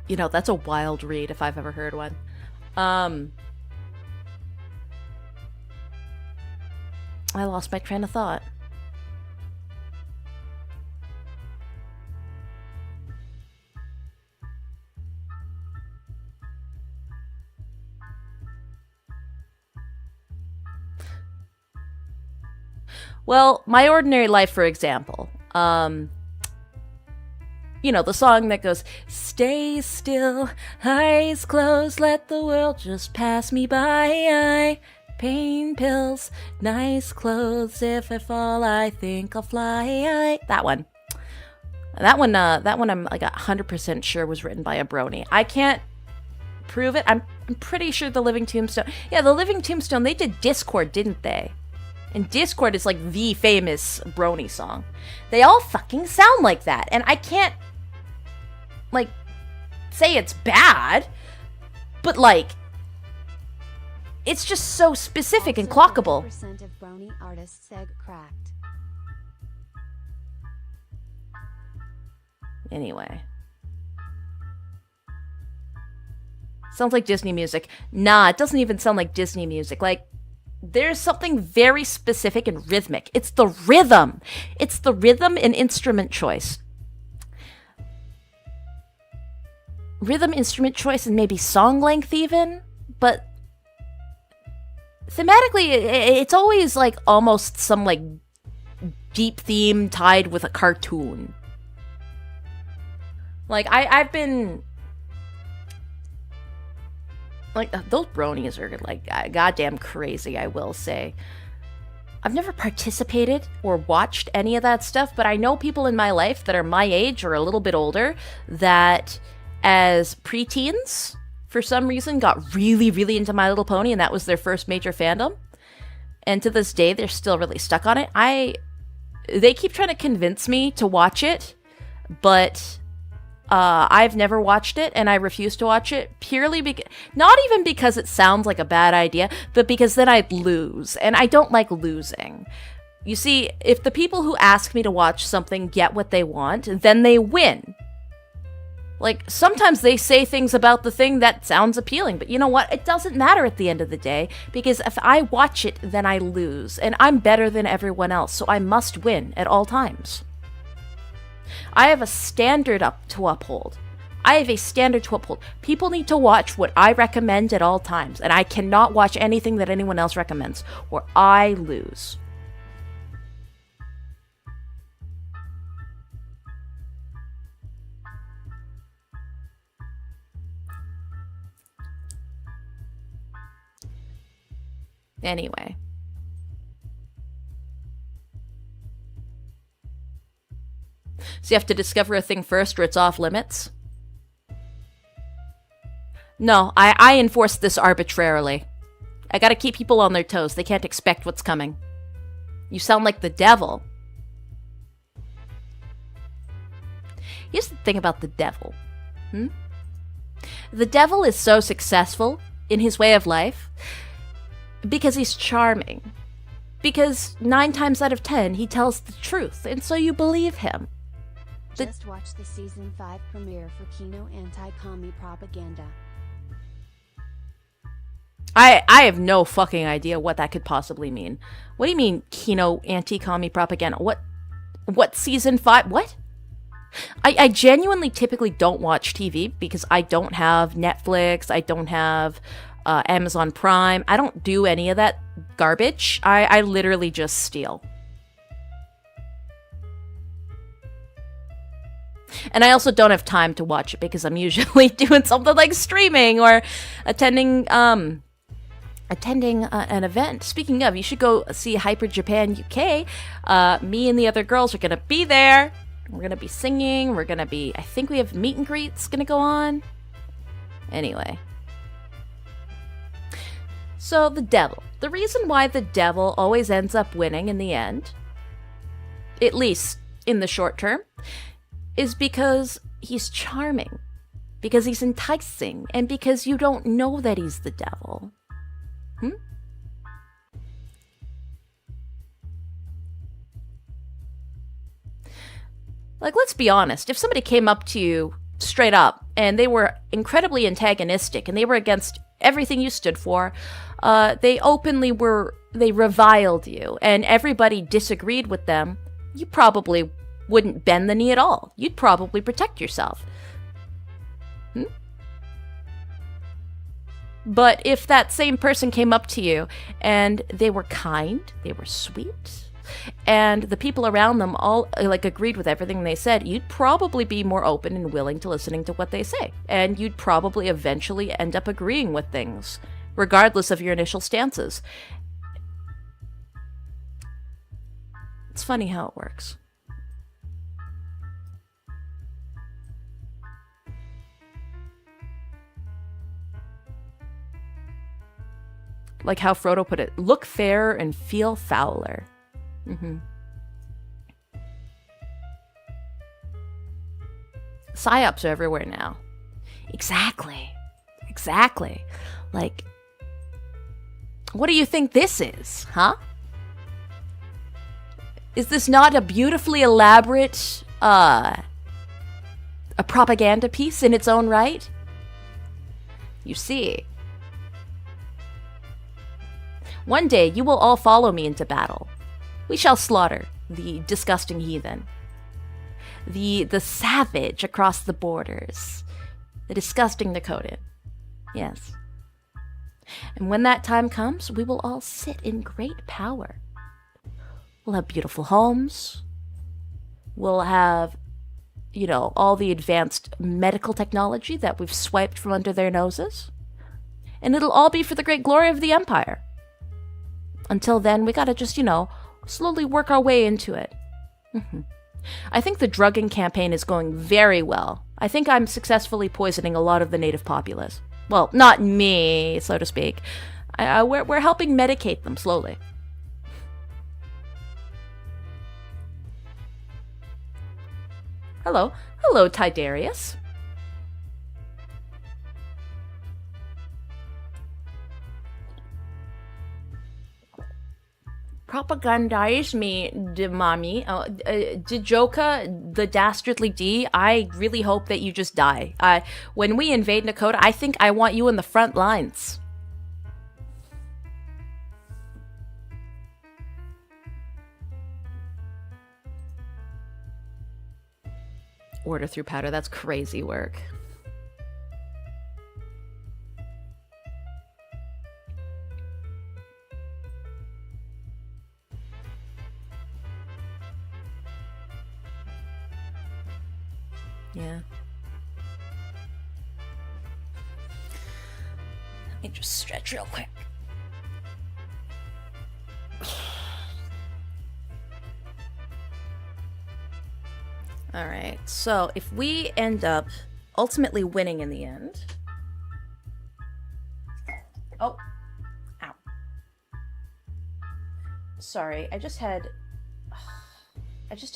That's a wild read if I've ever heard one. I lost my train of thought. Well, My Ordinary Life, for example. You know, the song that goes, stay still, eyes closed, let the world just pass me by. Pain pills, nice clothes, if I fall, I think I'll fly. That one. That one I'm like 100% sure was written by a brony. I can't prove it. I'm pretty sure The Living Tombstone. Yeah, The Living Tombstone, they did Discord, didn't they? And Discord is like the famous brony song. They all fucking sound like that. And I can't, like, say it's bad, but, like, it's just so specific and clockable. 50% of brony artists egg cracked. Anyway. Sounds like Disney music. Nah, it doesn't even sound like Disney music. Like, there's something very specific and rhythmic. It's the rhythm. It's the rhythm and instrument choice. Rhythm, instrument choice, and maybe song length even. But thematically, it's always like almost some like deep theme tied with a cartoon. Like, I've been... Like, those bronies are, like, goddamn crazy, I will say. I've never participated or watched any of that stuff, but I know people in my life that are my age or a little bit older that, as preteens, for some reason, got really, really into My Little Pony, and that was their first major fandom. And to this day, they're still really stuck on it. They keep trying to convince me to watch it, but... I've never watched it, and I refuse to watch it purely because, not even because it sounds like a bad idea, but because then I'd lose, and I don't like losing. You see, if the people who ask me to watch something get what they want, then they win. Like, sometimes they say things about the thing that sounds appealing, but you know what? It doesn't matter at the end of the day, because if I watch it, then I lose, and I'm better than everyone else, so I must win at all times. I have a standard to uphold. People need to watch what I recommend at all times, and I cannot watch anything that anyone else recommends, or I lose. Anyway. So you have to discover a thing first or it's off limits? No, I enforce this arbitrarily. I gotta keep people on their toes. They can't expect what's coming. You sound like the devil. Here's the thing about the devil. The devil is so successful in his way of life because he's charming. Because 9 times out of 10, he tells the truth, and so you believe him. Just watched the season 5 premiere for Kino anti-commie propaganda. I have no fucking idea what that could possibly mean. What do you mean, Kino anti-commie propaganda? What season 5? What? I genuinely typically don't watch TV because I don't have Netflix, I don't have Amazon Prime, I don't do any of that garbage. I literally just steal. And I also don't have time to watch it because I'm usually doing something like streaming or attending an event. Speaking of, you should go see Hyper Japan UK. Me and the other girls are going to be there. We're going to be singing. I think we have meet and greets going to go on. Anyway. So the devil. The reason why the devil always ends up winning in the end, at least in the short term, is because he's charming, because he's enticing, and because you don't know that he's the devil. Like, let's be honest, if somebody came up to you straight up, and they were incredibly antagonistic, and they were against everything you stood for, they reviled you, and everybody disagreed with them, you probably wouldn't bend the knee at all. You'd probably protect yourself. But if that same person came up to you and they were kind, they were sweet, and the people around them all like agreed with everything they said, you'd probably be more open and willing to listening to what they say. And you'd probably eventually end up agreeing with things, regardless of your initial stances. It's funny how it works. Like how Frodo put it, look fairer and feel fouler. Psyops are everywhere now. Exactly. Like, what do you think this is, huh? Is this not a beautifully elaborate, a propaganda piece in its own right? You see, one day you will all follow me into battle. We shall slaughter the disgusting heathen, the savage across the borders, the disgusting Dakotan. Yes. And when that time comes, we will all sit in great power. We'll have beautiful homes. We'll have, all the advanced medical technology that we've swiped from under their noses. And it'll all be for the great glory of the Empire. Until then, we gotta just, slowly work our way into it. I think the drugging campaign is going very well. I think I'm successfully poisoning a lot of the native populace. Well, not me, so to speak. We're helping medicate them slowly. Hello, Tidarius. Propagandize me, mommy. Dijoka, the dastardly D, I really hope that you just die. When we invade Nakota, I think I want you in the front lines. Order through powder, that's crazy work. Yeah. Let me just stretch real quick. Alright, so if we end up ultimately winning in the end... Oh. Ow. Sorry, I just had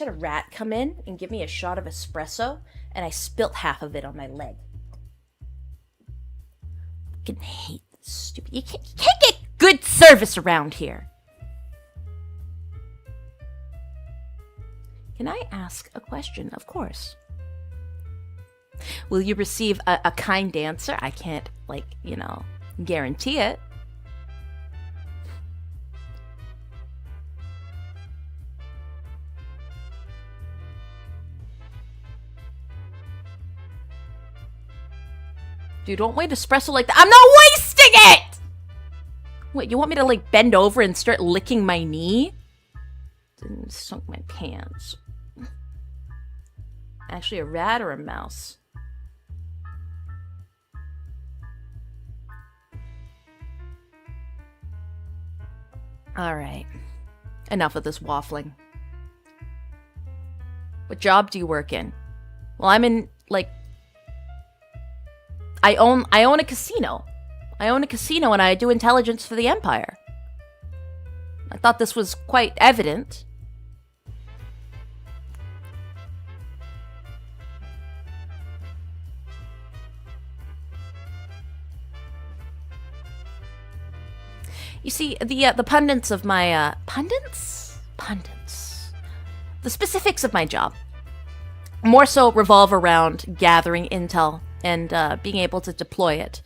a rat come in and give me a shot of espresso, and I spilt half of it on my leg. I fucking hate this stupid... You can't get good service around here. Can I ask a question? Of course. Will you receive a kind answer? I can't, guarantee it. Dude, don't wait espresso like that. I'm not wasting it! What, you want me to, bend over and start licking my knee? Didn't sunk my pants. Actually, a rat or a mouse? Alright. Enough of this waffling. What job do you work in? Well, I'm in, I own a casino. I own a casino and I do intelligence for the Empire. I thought this was quite evident. You see, the pundits of my, pundits? The specifics of my job more so revolve around gathering intel and being able to deploy it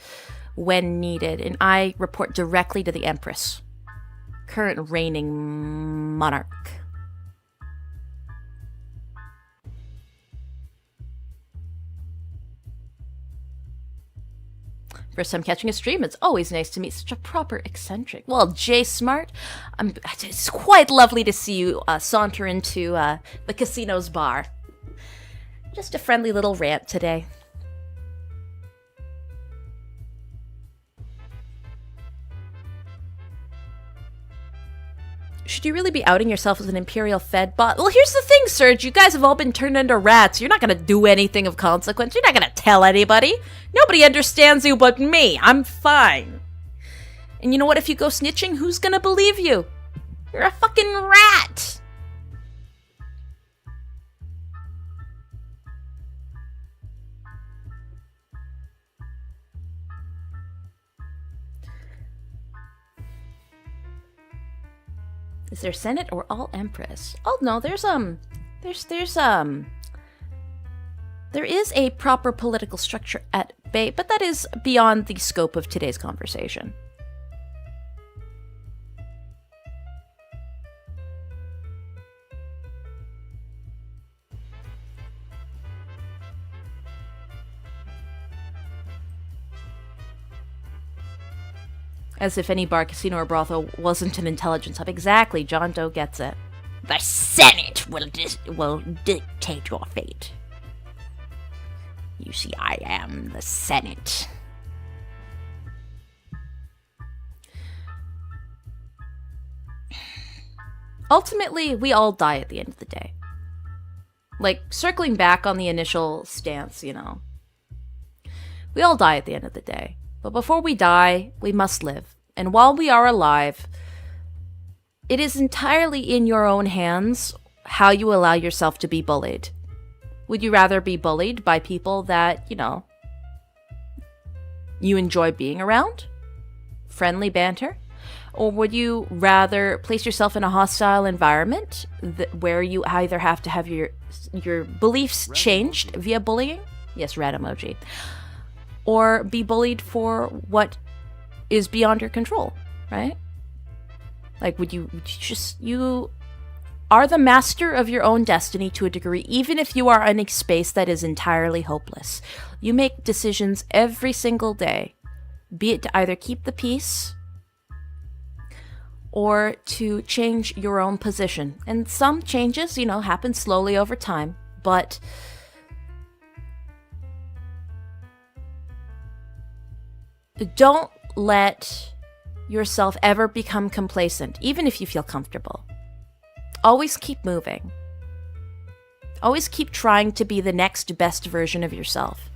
when needed. And I report directly to the Empress, current reigning monarch. First time catching a stream, it's always nice to meet such a proper eccentric. Well, Jay Smart, it's quite lovely to see you saunter into the casino's bar. Just a friendly little rant today. Should you really be outing yourself as an Imperial Fed bot? Well, here's the thing, Serge. You guys have all been turned into rats. You're not going to do anything of consequence. You're not going to tell anybody. Nobody understands you but me. I'm fine. And you know what? If you go snitching, who's going to believe you? You're a fucking rat. Is there Senate or all Empress? Oh no, there is a proper political structure at bay, but that is beyond the scope of today's conversation. As if any bar, casino, or brothel wasn't an intelligence hub. Exactly, John Doe gets it. The Senate will dictate your fate. You see, I am the Senate. Ultimately, we all die at the end of the day. Like, circling back on the initial stance, you know. We all die at the end of the day. But before we die, we must live. And while we are alive, it is entirely in your own hands how you allow yourself to be bullied. Would you rather be bullied by people that, you know, you enjoy being around? Friendly banter? Or would you rather place yourself in a hostile environment where you either have to have your beliefs changed via bullying? Yes, red emoji. Or be bullied for what is beyond your control, right? Like, you are the master of your own destiny to a degree, even if you are in a space that is entirely hopeless. You make decisions every single day, be it to either keep the peace or to change your own position. And some changes, you know, happen slowly over time, but don't let yourself ever become complacent, even if you feel comfortable. Always keep moving. Always keep trying to be the next best version of yourself.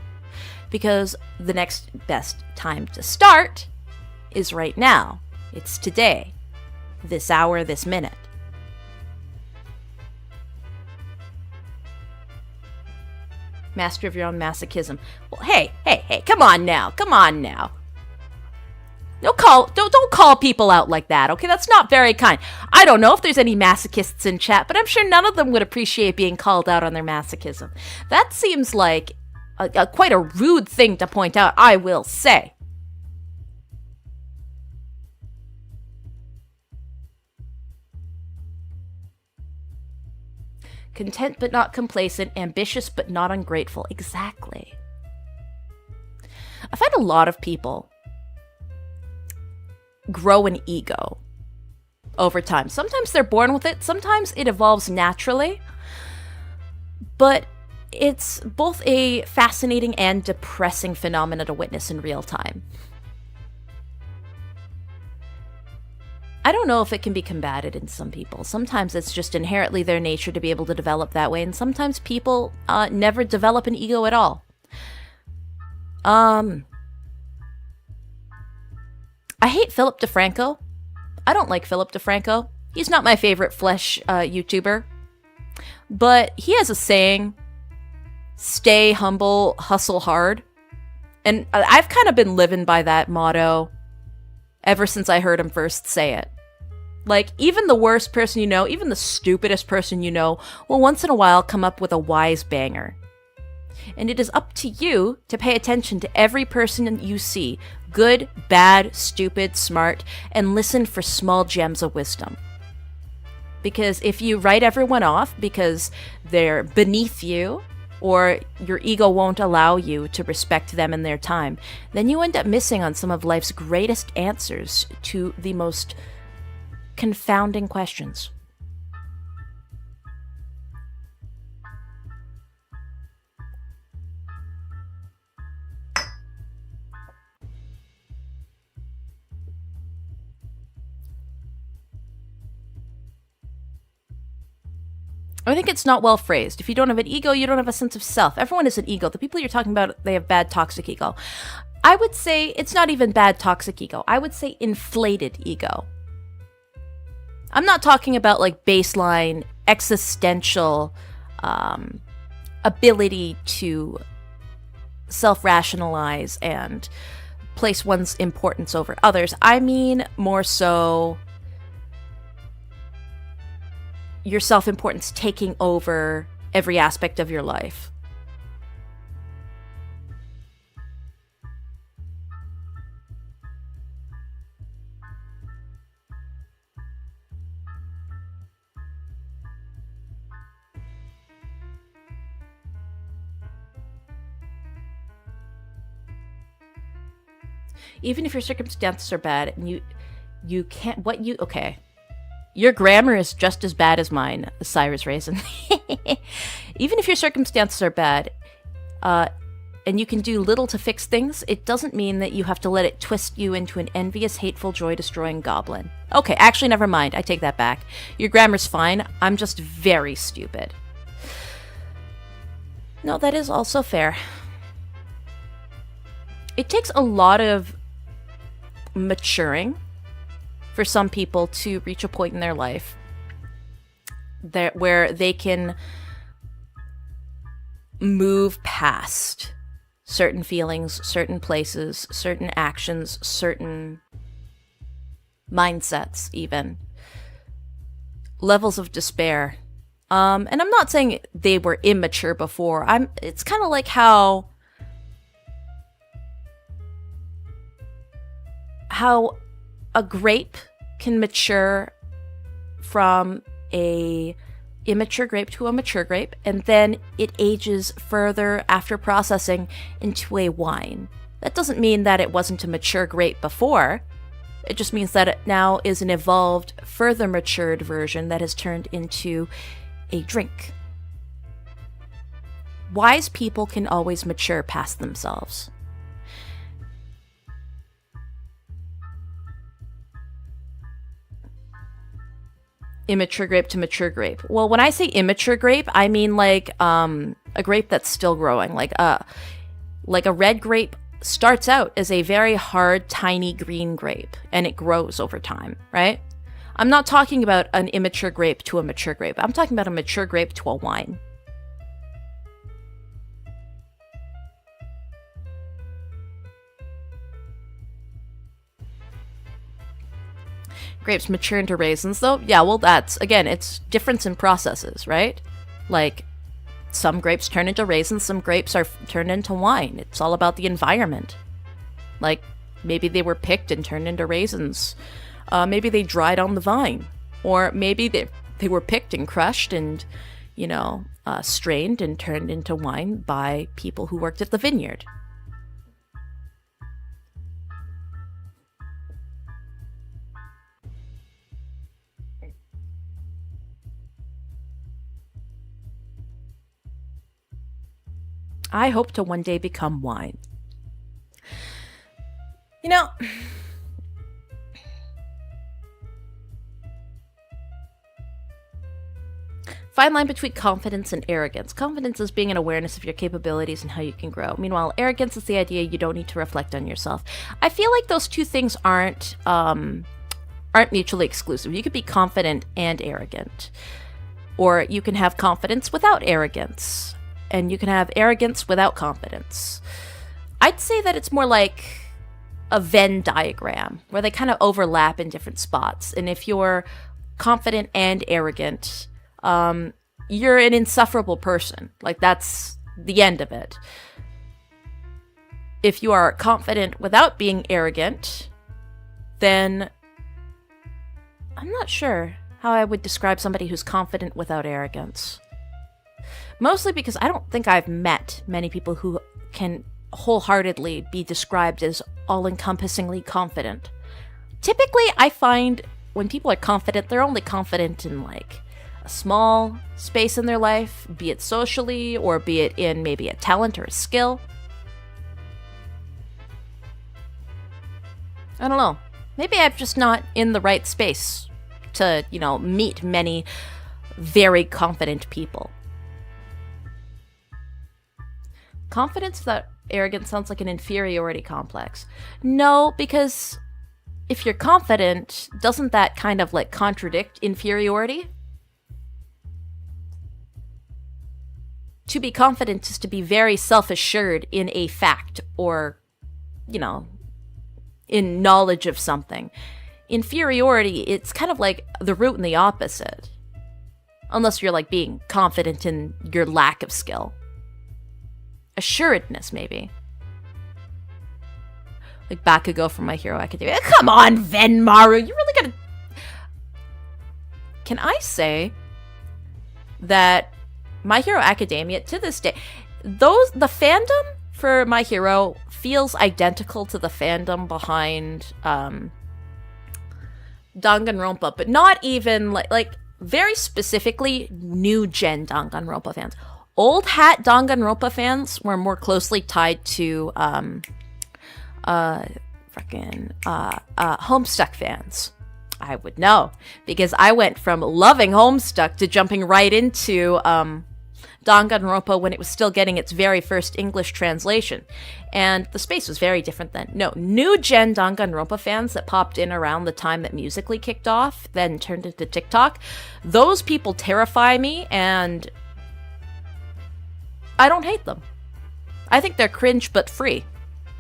Because the next best time to start is right now. It's today. This hour, this minute. Master of your own masochism. Well, hey, come on now. Don't call people out like that, okay? That's not very kind. I don't know if there's any masochists in chat, but I'm sure none of them would appreciate being called out on their masochism. That seems like quite a rude thing to point out, I will say. Content but not complacent, ambitious but not ungrateful. Exactly. I find a lot of people grow an ego over time. Sometimes they're born with it, sometimes it evolves naturally, but it's both a fascinating and depressing phenomenon to witness in real time. I don't know if it can be combated in some people. Sometimes it's just inherently their nature to be able to develop that way, and sometimes people never develop an ego at all. I hate Philip DeFranco. I don't like Philip DeFranco. He's not my favorite flesh YouTuber. But he has a saying, stay humble, hustle hard. And I've kind of been living by that motto ever since I heard him first say it. Like, even the worst person you know, even the stupidest person you know, will once in a while come up with a wise banger. And it is up to you to pay attention to every person you see, good, bad, stupid, smart, and listen for small gems of wisdom. Because if you write everyone off because they're beneath you, or your ego won't allow you to respect them and their time, then you end up missing on some of life's greatest answers to the most confounding questions. I think it's not well phrased. If you don't have an ego, you don't have a sense of self. Everyone is an ego. The people you're talking about, they have bad toxic ego. I would say it's not even bad toxic ego. I would say inflated ego. I'm not talking about like baseline existential ability to self-rationalize and place one's importance over others. I mean more so your self-importance taking over every aspect of your life. Even if your circumstances are bad and you can't, okay. Your grammar is just as bad as mine, Cyrus Raisin. Even if your circumstances are bad, and you can do little to fix things, it doesn't mean that you have to let it twist you into an envious, hateful, joy-destroying goblin. Okay, actually, never mind. I take that back. Your grammar's fine. I'm just very stupid. No, that is also fair. It takes a lot of maturing for some people to reach a point in their life where they can move past certain feelings, certain places, certain actions, certain mindsets, even levels of despair. And I'm not saying they were immature before. It's kind of like how a grape can mature from a immature grape to a mature grape, and then it ages further after processing into a wine. That doesn't mean that it wasn't a mature grape before. It just means that it now is an evolved, further matured version that has turned into a drink. Wise people can always mature past themselves. Immature grape to mature grape. Well, when I say immature grape, I mean like a grape that's still growing. Like a red grape starts out as a very hard, tiny green grape, and it grows over time, right? I'm not talking about an immature grape to a mature grape. I'm talking about a mature grape to a wine. Grapes mature into raisins, though? Yeah, well, it's difference in processes, right? Like, some grapes turn into raisins, some grapes are turned into wine. It's all about the environment. Like, maybe they were picked and turned into raisins. Maybe they dried on the vine. Or maybe they were picked and crushed and, strained and turned into wine by people who worked at the vineyard. I hope to one day become wine. Fine line between confidence and arrogance. Confidence is being an awareness of your capabilities and how you can grow. Meanwhile, arrogance is the idea you don't need to reflect on yourself. I feel like those two things aren't mutually exclusive. You could be confident and arrogant. Or you can have confidence without arrogance. And you can have arrogance without confidence. I'd say that it's more like a Venn diagram, where they kind of overlap in different spots. And if you're confident and arrogant, you're an insufferable person. Like, that's the end of it. If you are confident without being arrogant, then I'm not sure how I would describe somebody who's confident without arrogance. Mostly because I don't think I've met many people who can wholeheartedly be described as all-encompassingly confident. Typically, I find when people are confident, they're only confident in like a small space in their life, be it socially or be it in maybe a talent or a skill. I don't know. Maybe I'm just not in the right space to, meet many very confident people. Confidence without arrogance sounds like an inferiority complex. No, because if you're confident, doesn't that kind of like contradict inferiority? To be confident is to be very self-assured in a fact or, in knowledge of something. Inferiority, it's kind of like the root and the opposite. Unless you're like being confident in your lack of skill. Assuredness, maybe. Like Bakugo from My Hero Academia. Come on, Venmaru, you really gotta... Can I say that My Hero Academia, to this day, the fandom for My Hero feels identical to the fandom behind Danganronpa, but not even like very specifically new gen Danganronpa fans. Old hat Danganronpa fans were more closely tied to Homestuck fans. I would know because I went from loving Homestuck to jumping right into Danganronpa when it was still getting its very first English translation. And the space was very different then. No, new gen Danganronpa fans that popped in around the time that Musical.ly kicked off, then turned into TikTok, those people terrify me, and I don't hate them. I think they're cringe but free,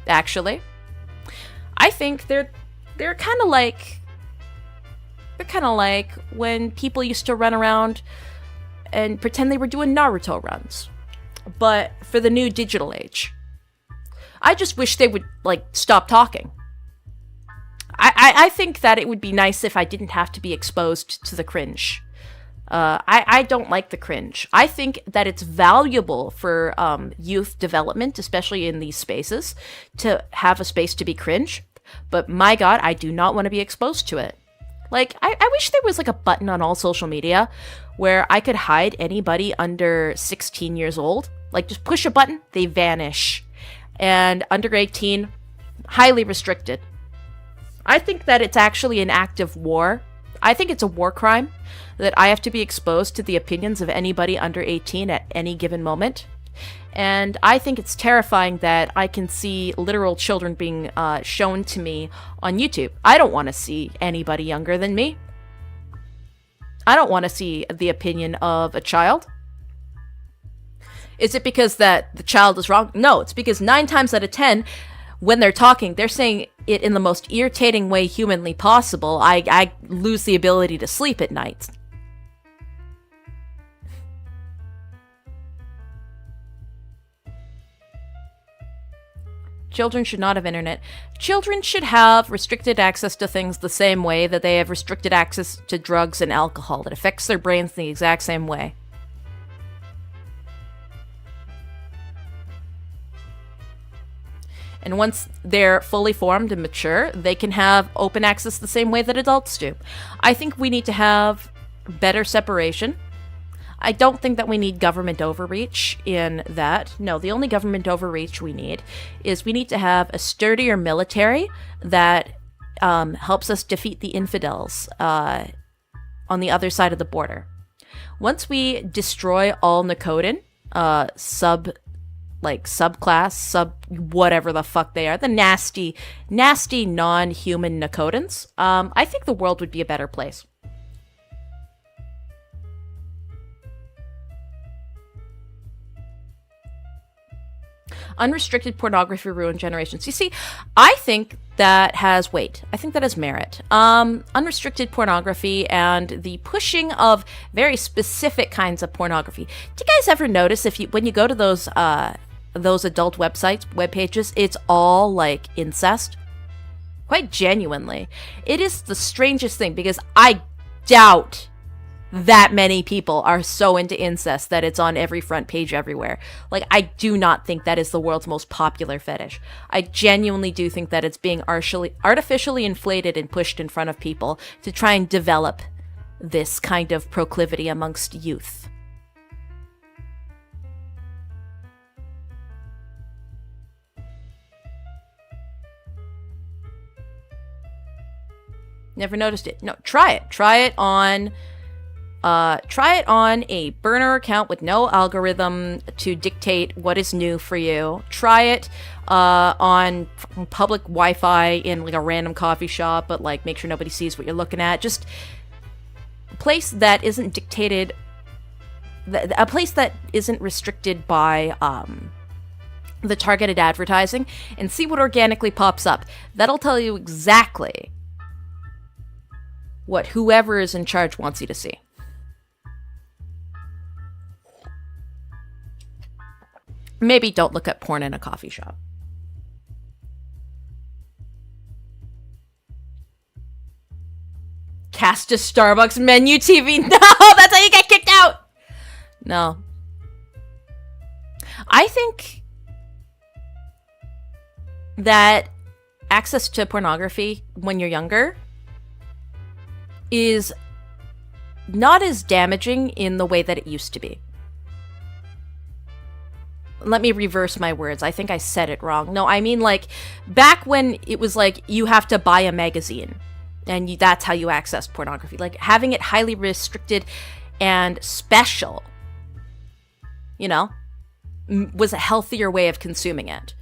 actually. I think they're kind of like when people used to run around and pretend they were doing Naruto runs, but for the new digital age. I just wish they would stop talking. I think that it would be nice if I didn't have to be exposed to the cringe. I don't like the cringe. I think that it's valuable for youth development, especially in these spaces, to have a space to be cringe. But my God, I do not want to be exposed to it. I wish there was a button on all social media where I could hide anybody under 16 years old. Just push a button, they vanish. And under 18, highly restricted. I think that it's actually an act of war. I think it's a war crime that I have to be exposed to the opinions of anybody under 18 at any given moment. And I think it's terrifying that I can see literal children being shown to me on YouTube. I don't want to see anybody younger than me. I don't want to see the opinion of a child. Is it because that the child is wrong? No, it's because 9 times out of 10, when they're talking, they're saying it in the most irritating way humanly possible. I lose the ability to sleep at night. Children should not have internet. Children should have restricted access to things the same way that they have restricted access to drugs and alcohol. It affects their brains the exact same way. And once they're fully formed and mature, they can have open access the same way that adults do. I think we need to have better separation. I don't think that we need government overreach in that. No, the only government overreach we need is we need to have a sturdier military that helps us defeat the infidels on the other side of the border. Once we destroy all Nakoden, subclass, whatever the fuck they are, the nasty non-human Nakodens, I think the world would be a better place. Unrestricted pornography ruined generations. You see, I think that has weight. I think that has merit. Unrestricted pornography and the pushing of very specific kinds of pornography. Do you guys ever notice when you go to those adult websites, web pages, it's all incest? Quite genuinely. It is the strangest thing because I doubt that many people are so into incest that it's on every front page everywhere. Like, I do not think that is the world's most popular fetish. I genuinely do think that it's being artificially inflated and pushed in front of people to try and develop this kind of proclivity amongst youth. Never noticed it. No, try it. Try it on a burner account with no algorithm to dictate what is new for you. Try it on public Wi-Fi in like a random coffee shop, but like make sure nobody sees what you're looking at. Just a place that isn't dictated, a place that isn't restricted by the targeted advertising, and see what organically pops up. That'll tell you exactly what whoever is in charge wants you to see. Maybe don't look at porn in a coffee shop. Cast a Starbucks menu TV. No, that's how you get kicked out. No. I think that access to pornography when you're younger is not as damaging in the way that it used to be. Let me reverse my words. I think I said it wrong. No, I mean like back when it was like you have to buy a magazine and that's how you access pornography. Like having it highly restricted and special, you know, was a healthier way of consuming it.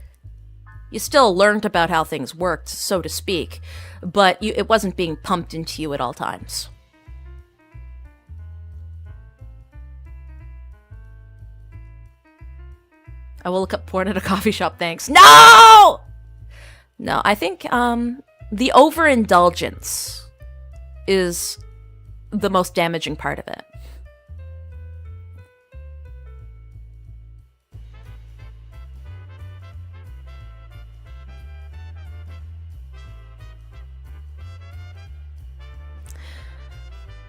You still learned about how things worked, so to speak, but it wasn't being pumped into you at all times. I will look up porn at a coffee shop, thanks. No! No, I think the overindulgence is the most damaging part of it.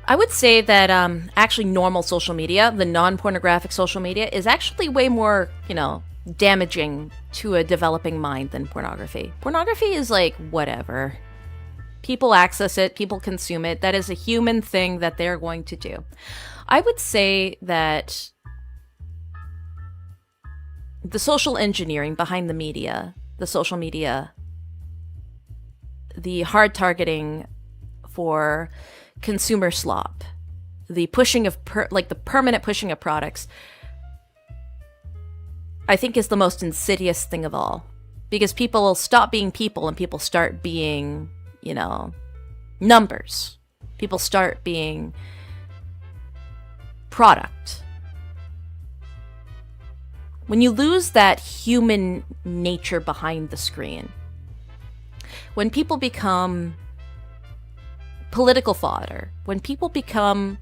I would say that actually normal social media, the non-pornographic social media, is actually way more, damaging to a developing mind than pornography. Pornography is like, whatever. People access it, people consume it. That is a human thing that they're going to do. I would say that the social engineering behind the media, the social media, the hard targeting for consumer slop, the pushing of the permanent pushing of products, I think is the most insidious thing of all, because people will stop being people and people start being, numbers. People start being product. When you lose that human nature behind the screen, when people become political fodder, when people become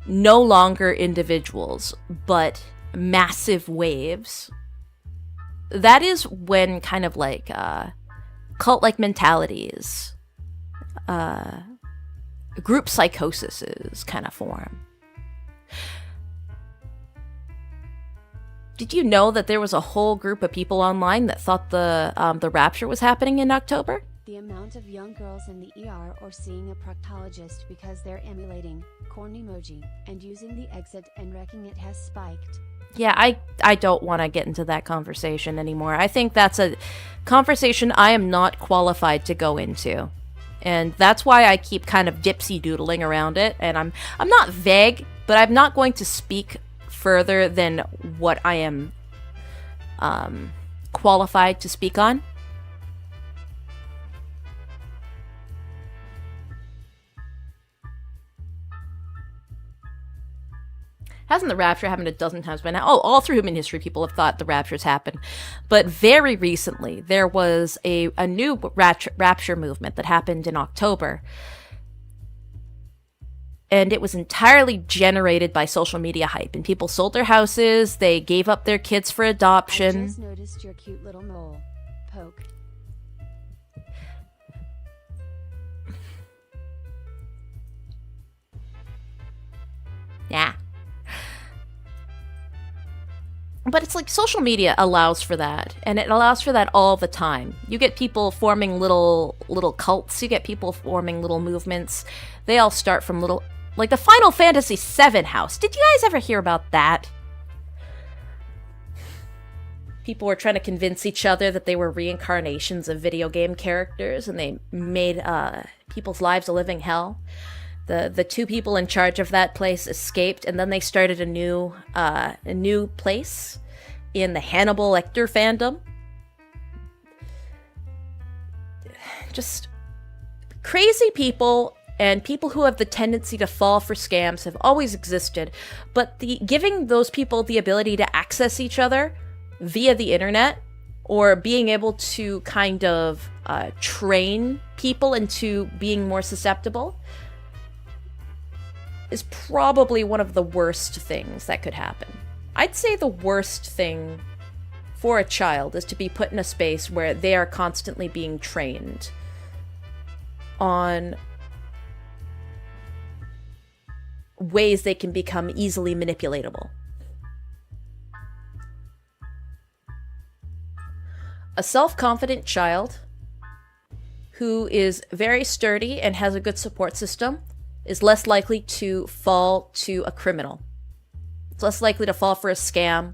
no longer individuals, but massive waves, that is when kind of like cult-like mentalities, group psychoses kind of form. Did you know that there was a whole group of people online that thought the rapture was happening in October? The amount of young girls in the ER or seeing a proctologist because they're emulating corn emoji and using the exit and wrecking it has spiked. Yeah, I don't want to get into that conversation anymore. I think that's a conversation I am not qualified to go into. And that's why I keep kind of dipsy doodling around it. And I'm not vague, but I'm not going to speak further than what I am qualified to speak on. Hasn't the rapture happened a dozen times by now? Oh, all through human history, people have thought the raptures happened. But very recently, there was a new rapture movement that happened in October. And it was entirely generated by social media hype. And people sold their houses, they gave up their kids for adoption. I just noticed your cute little mole. Poke. Nah. But it's like social media allows for that, and it allows for that all the time. You get people forming little cults, you get people forming little movements. They all start from little, like the Final Fantasy VII house. Did you guys ever hear about that? People were trying to convince each other that they were reincarnations of video game characters, and they made people's lives a living hell. The two people in charge of that place escaped, and then they started a new place in the Hannibal Lecter fandom. Just crazy people, and people who have the tendency to fall for scams have always existed, but giving those people the ability to access each other via the internet, or being able to kind of train people into being more susceptible, is probably one of the worst things that could happen. I'd say the worst thing for a child is to be put in a space where they are constantly being trained on ways they can become easily manipulatable. A self-confident child who is very sturdy and has a good support system is less likely to fall to a criminal. It's less likely to fall for a scam.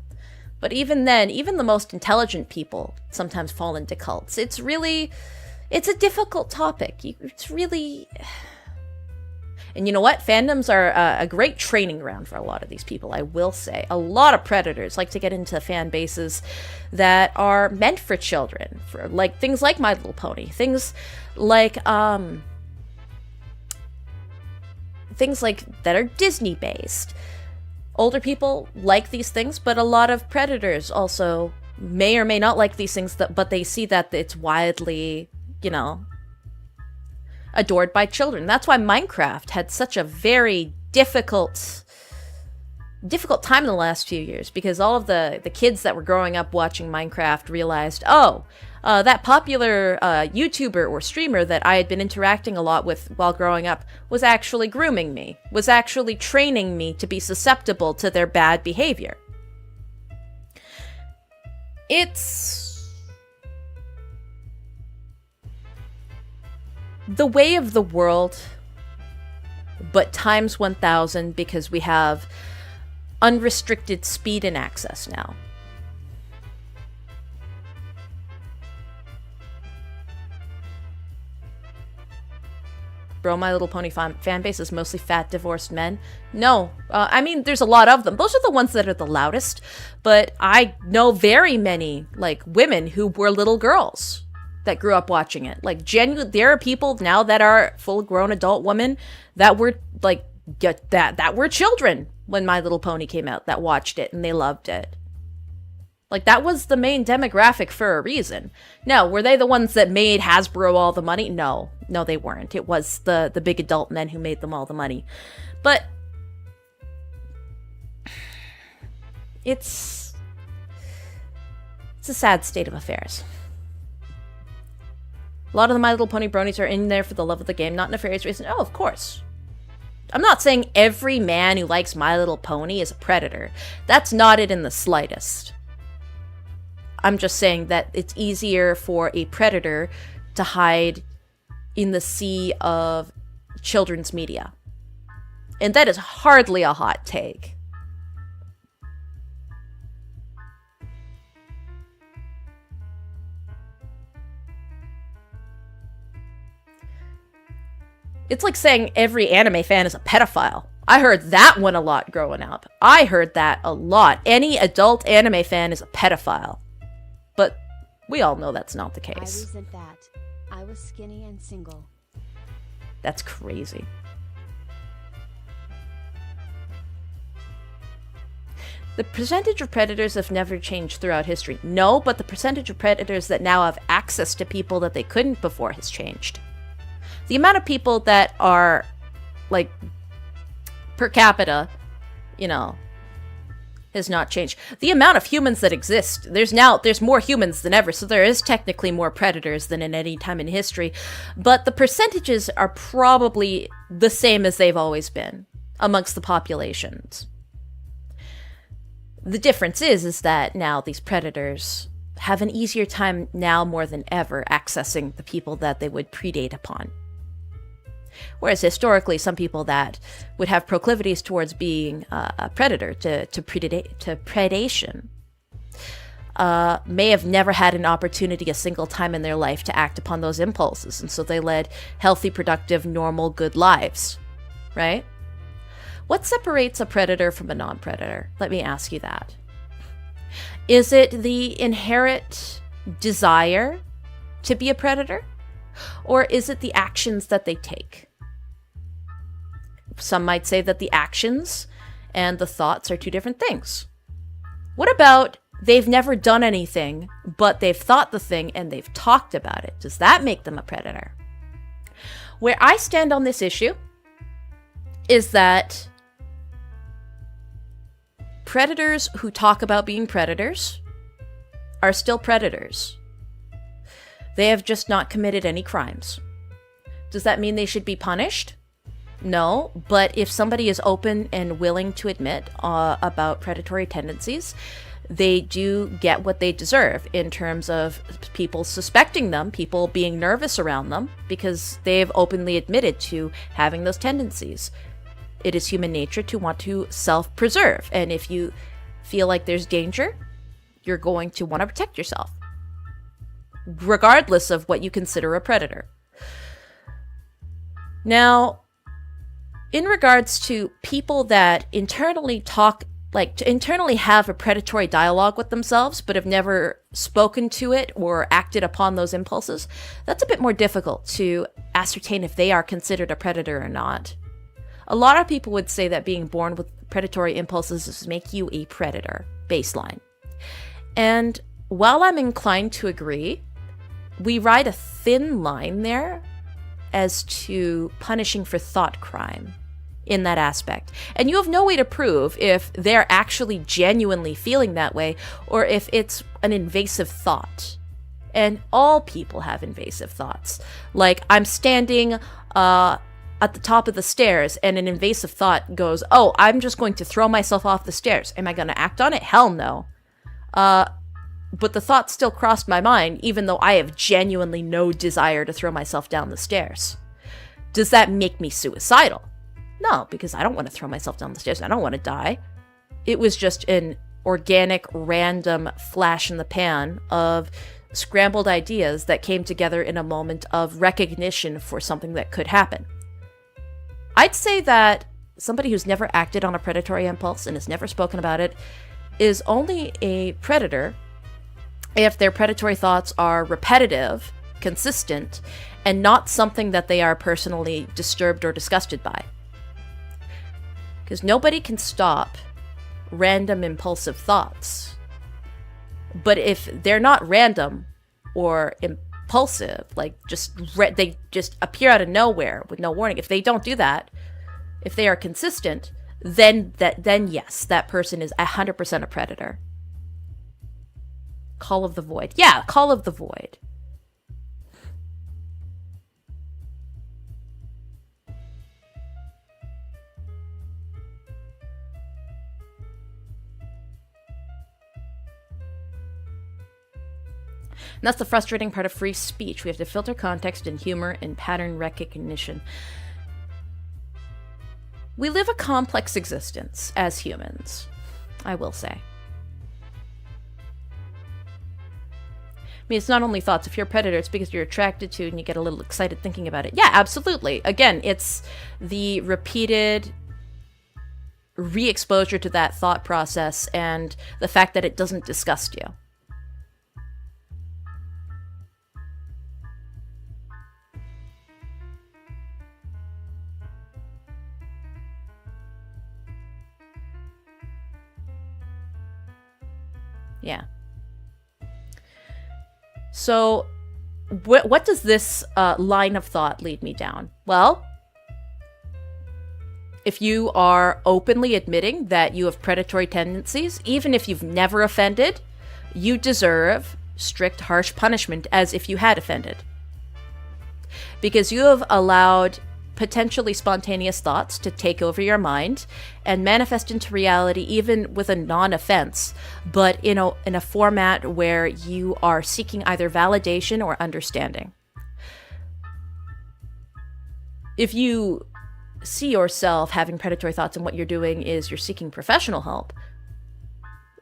But even then, even the most intelligent people sometimes fall into cults. It's a difficult topic. It's really... And you know what? Fandoms are a great training ground for a lot of these people, I will say. A lot of predators like to get into fan bases that are meant for children. For like things like My Little Pony. Things like that are Disney based. Older people like these things, but a lot of predators also may or may not like these things, but they see that it's widely, adored by children. That's why Minecraft had such a very difficult time in the last few years, because all of the kids that were growing up watching Minecraft realized, that popular YouTuber or streamer that I had been interacting a lot with while growing up was actually grooming me, was actually training me to be susceptible to their bad behavior. It's the way of the world, but times 1,000, because we have unrestricted speed and access now. Bro, My Little Pony fan base is mostly fat, divorced men. No. I mean, there's a lot of them. Those are the ones that are the loudest. But I know very many, women who were little girls that grew up watching it. There are people now that are full-grown adult women that were, that were children when My Little Pony came out, that watched it, and they loved it. That was the main demographic for a reason. Now, were they the ones that made Hasbro all the money? No, they weren't. It was the big adult men who made them all the money. But it's a sad state of affairs. A lot of the My Little Pony bronies are in there for the love of the game, not nefarious reason. Oh, of course. I'm not saying every man who likes My Little Pony is a predator. That's not it in the slightest. I'm just saying that it's easier for a predator to hide in the sea of children's media. And that is hardly a hot take. It's like saying every anime fan is a pedophile. I heard that one a lot growing up. I heard that a lot. Any adult anime fan is a pedophile. But we all know that's not the case. I resent that. I was skinny and single. That's crazy. The percentage of predators have never changed throughout history. No, but the percentage of predators that now have access to people that they couldn't before has changed. The amount of people that are, per capita, has not changed. The amount of humans that exist, there's more humans than ever, so there is technically more predators than in any time in history, but the percentages are probably the same as they've always been. amongst the populations. The difference is that now these predators have an easier time now more than ever accessing the people that they would predate upon. Whereas historically, some people that would have proclivities towards being a predator to predation may have never had an opportunity a single time in their life to act upon those impulses, and so they led healthy, productive, normal, good lives, right? What separates a predator from a non-predator? Let me ask you that. Is it the inherent desire to be a predator? Or is it the actions that they take? Some might say that the actions and the thoughts are two different things. What about they've never done anything, but they've thought the thing and they've talked about it? Does that make them a predator? Where I stand on this issue is that predators who talk about being predators are still predators. They have just not committed any crimes. Does that mean they should be punished? No, but if somebody is open and willing to admit about predatory tendencies, they do get what they deserve in terms of people suspecting them, people being nervous around them, because they've openly admitted to having those tendencies. It is human nature to want to self-preserve, and if you feel like there's danger, you're going to want to protect yourself, regardless of what you consider a predator. Now, in regards to people that internally have a predatory dialogue with themselves, but have never spoken to it or acted upon those impulses, that's a bit more difficult to ascertain if they are considered a predator or not. A lot of people would say that being born with predatory impulses does make you a predator, baseline. And while I'm inclined to agree, we ride a thin line there as to punishing for thought crime in that aspect. And you have no way to prove if they're actually genuinely feeling that way or if it's an invasive thought. And all people have invasive thoughts. Like, I'm standing at the top of the stairs and an invasive thought goes, oh, I'm just going to throw myself off the stairs. Am I going to act on it? Hell no. But the thought still crossed my mind, even though I have genuinely no desire to throw myself down the stairs. Does that make me suicidal? No, because I don't want to throw myself down the stairs. I don't want to die. It was just an organic, random flash in the pan of scrambled ideas that came together in a moment of recognition for something that could happen. I'd say that somebody who's never acted on a predatory impulse and has never spoken about it is only a predator if their predatory thoughts are repetitive, consistent, and not something that they are personally disturbed or disgusted by. Because nobody can stop random impulsive thoughts. But if they're not random or impulsive, like they just appear out of nowhere with no warning, if they don't do that, if they are consistent, then yes, that person is 100% a predator. Call of the Void. Yeah, Call of the Void. And that's the frustrating part of free speech. We have to filter context and humor and pattern recognition. We live a complex existence as humans, I will say. I mean, it's not only thoughts. If you're a predator, it's because you're attracted to and you get a little excited thinking about it. Yeah, absolutely. Again, it's the repeated re-exposure to that thought process and the fact that it doesn't disgust you. Yeah. So, what does this line of thought lead me down? Well, if you are openly admitting that you have predatory tendencies, even if you've never offended, you deserve strict, harsh punishment as if you had offended. Because you have allowed potentially spontaneous thoughts to take over your mind and manifest into reality even with a non-offense, but in a format where you are seeking either validation or understanding. If you see yourself having predatory thoughts and what you're doing is you're seeking professional help,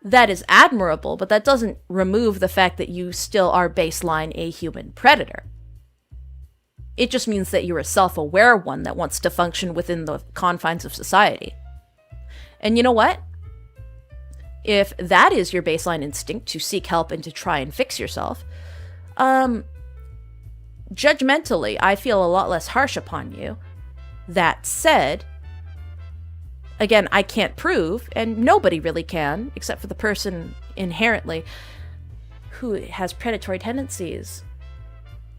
that is admirable, but that doesn't remove the fact that you still are baseline a human predator. It just means that you're a self-aware one that wants to function within the confines of society. And you know what? If that is your baseline instinct to seek help and to try and fix yourself, judgmentally, I feel a lot less harsh upon you. That said, again, I can't prove, and nobody really can, except for the person inherently who has predatory tendencies,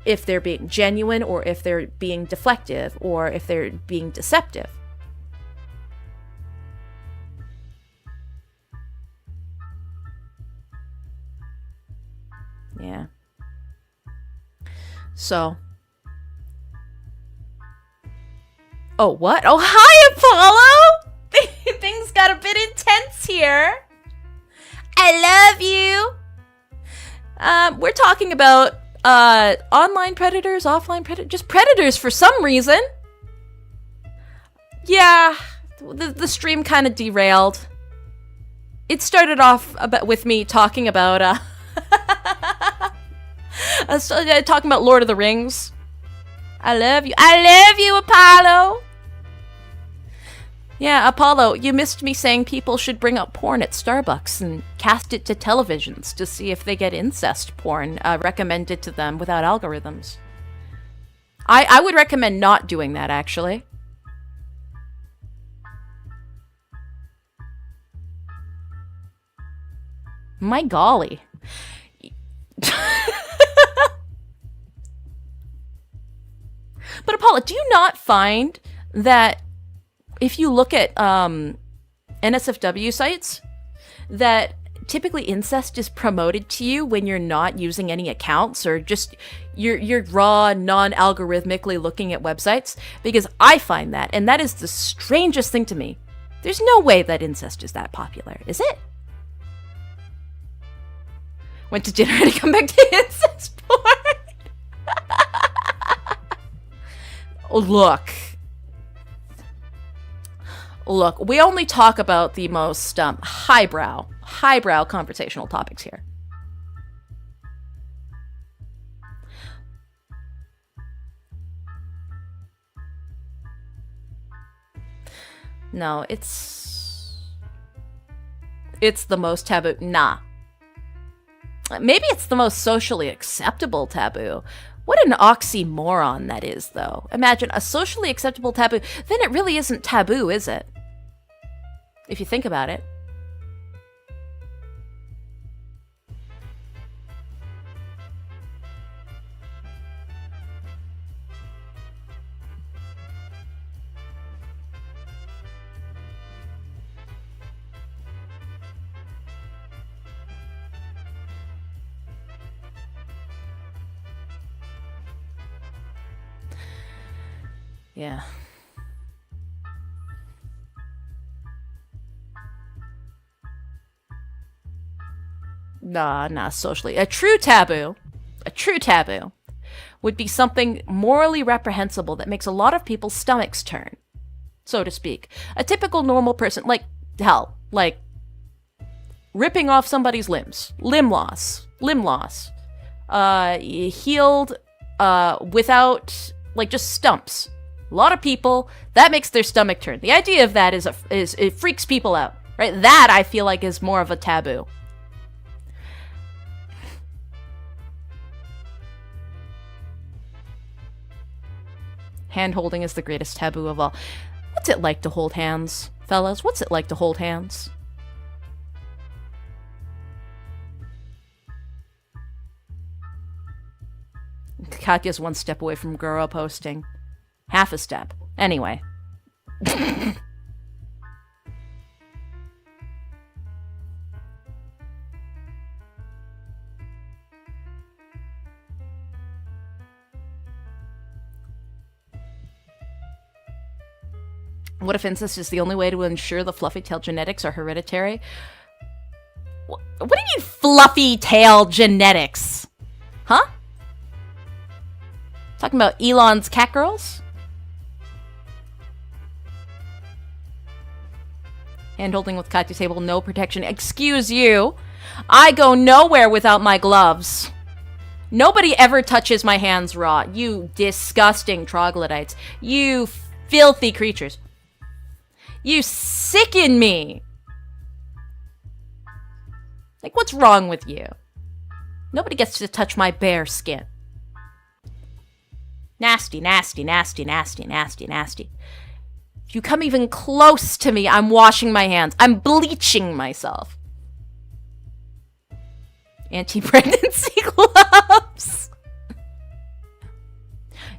if they're being genuine or if they're being deflective or if they're being deceptive. Yeah. So. Oh, what? Oh, hi, Apollo! Things got a bit intense here. I love you. We're talking about online predators, offline predators, just predators for some reason. Yeah, the stream kind of derailed. It started off with me talking about talking about Lord of the Rings. I love you, Apollo. Yeah, Apollo, you missed me saying people should bring up porn at Starbucks and cast it to televisions to see if they get incest porn recommended to them without algorithms. I would recommend not doing that, actually. My golly. But Apollo, do you not find that if you look at NSFW sites, that typically incest is promoted to you when you're not using any accounts or just you're raw, non-algorithmically looking at websites? Because I find that, and that is the strangest thing to me. There's no way that incest is that popular, is it? Went to dinner and come back to incest porn. Look, we only talk about the most highbrow conversational topics here. No, it's the most taboo. Nah. Maybe it's the most socially acceptable taboo. What an oxymoron that is, though. Imagine a socially acceptable taboo. Then it really isn't taboo, is it? If you think about it. Yeah. Nah, socially. A true taboo would be something morally reprehensible that makes a lot of people's stomachs turn, so to speak. A typical normal person, like ripping off somebody's limbs, limb loss, healed without, just stumps. A lot of people, that makes their stomach turn. The idea of that is it freaks people out, right? That, I feel like, is more of a taboo. Hand-holding is the greatest taboo of all. What's it like to hold hands, fellas? What's it like to hold hands? Katya's one step away from girl posting. Half a step. Anyway. What if incest is the only way to ensure the fluffy tail genetics are hereditary? What do you mean fluffy tail genetics? Huh? Talking about Elon's cat girls? Hand-holding with KATYA SABLE, no protection. Excuse you. I go nowhere without my gloves. Nobody ever touches my hands raw. You disgusting troglodytes. You filthy creatures. You sicken me. Like, what's wrong with you? Nobody gets to touch my bare skin. Nasty, nasty, nasty, nasty, nasty, nasty. If you come even close to me, I'm washing my hands. I'm bleaching myself. Anti-pregnancy gloves.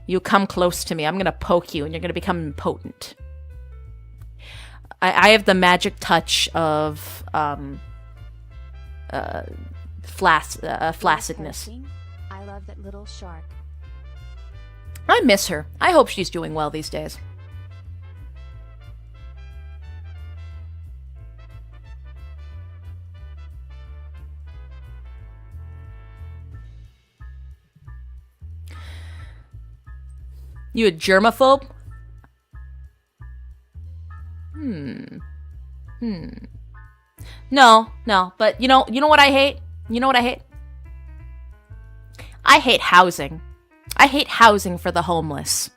You come close to me, I'm gonna poke you and you're gonna become impotent. I have the magic touch of flaccidness. I love that little shark. I miss her. I hope she's doing well these days. You a germaphobe? No, but you know what I hate? You know what I hate? I hate housing. I hate housing for the homeless.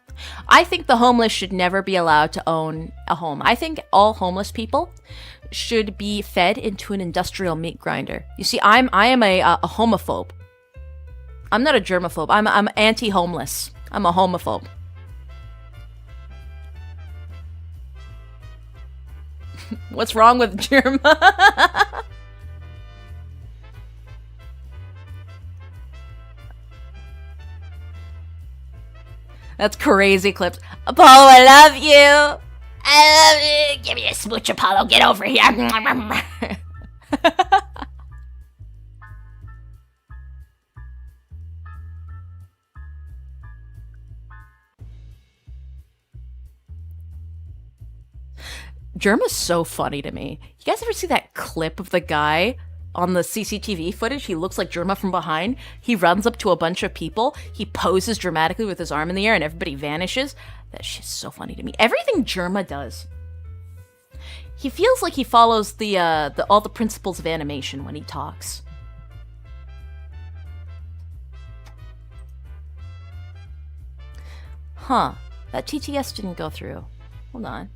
I think the homeless should never be allowed to own a home. I think all homeless people should be fed into an industrial meat grinder. You see, I am a homophobe. I'm not a germaphobe. I'm anti-homeless. I'm a homophobe. What's wrong with Germa? That's crazy clips. Apollo, I love you. I love you. Give me a smooch, Apollo. Get over here. Germa's so funny to me. You guys ever see that clip of the guy on the CCTV footage? He looks like Germa from behind. He runs up to a bunch of people. He poses dramatically with his arm in the air and everybody vanishes. That shit's so funny to me. Everything Germa does. He feels like he follows all the principles of animation when he talks. Huh. That TTS didn't go through. Hold on.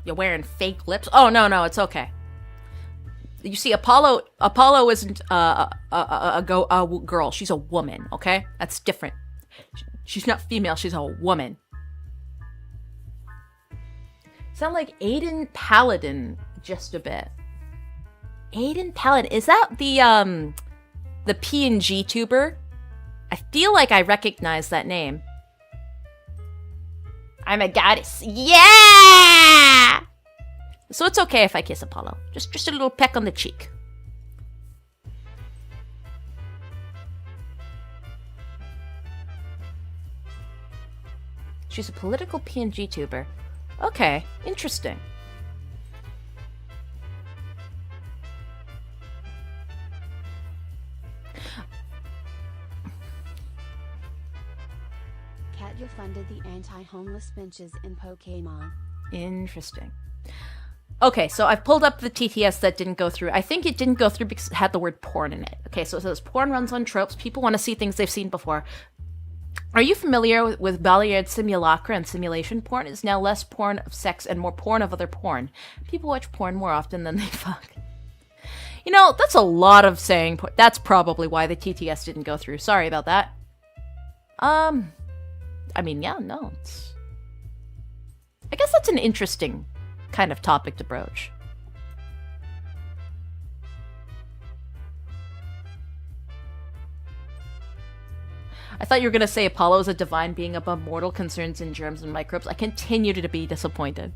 You're wearing fake lips? Oh, no, it's okay. You see, Apollo isn't a girl. She's a woman, okay? That's different. She's not female. She's a woman. Sound like Aiden Paladin just a bit. Aiden Paladin. Is that the P&G tuber? I feel like I recognize that name. I'm a goddess. Yeah! So it's okay if I kiss Apollo. Just a little peck on the cheek. She's a political P&G tuber. Okay, interesting. KATYA funded the anti-homeless benches in Pokemon. Interesting. Okay, so I've pulled up the TTS that didn't go through. I think it didn't go through because it had the word porn in it. Okay, so it says porn runs on tropes. People want to see things they've seen before. Are you familiar with Balliard simulacra and simulation? Porn is now less porn of sex and more porn of other porn. People watch porn more often than they fuck. You know, that's a lot of saying. That's probably why the TTS didn't go through. Sorry about that. I mean, yeah, no, I guess that's an interesting kind of topic to broach. I thought you were going to say Apollo is a divine being above mortal concerns in germs and microbes. I continue to be disappointed.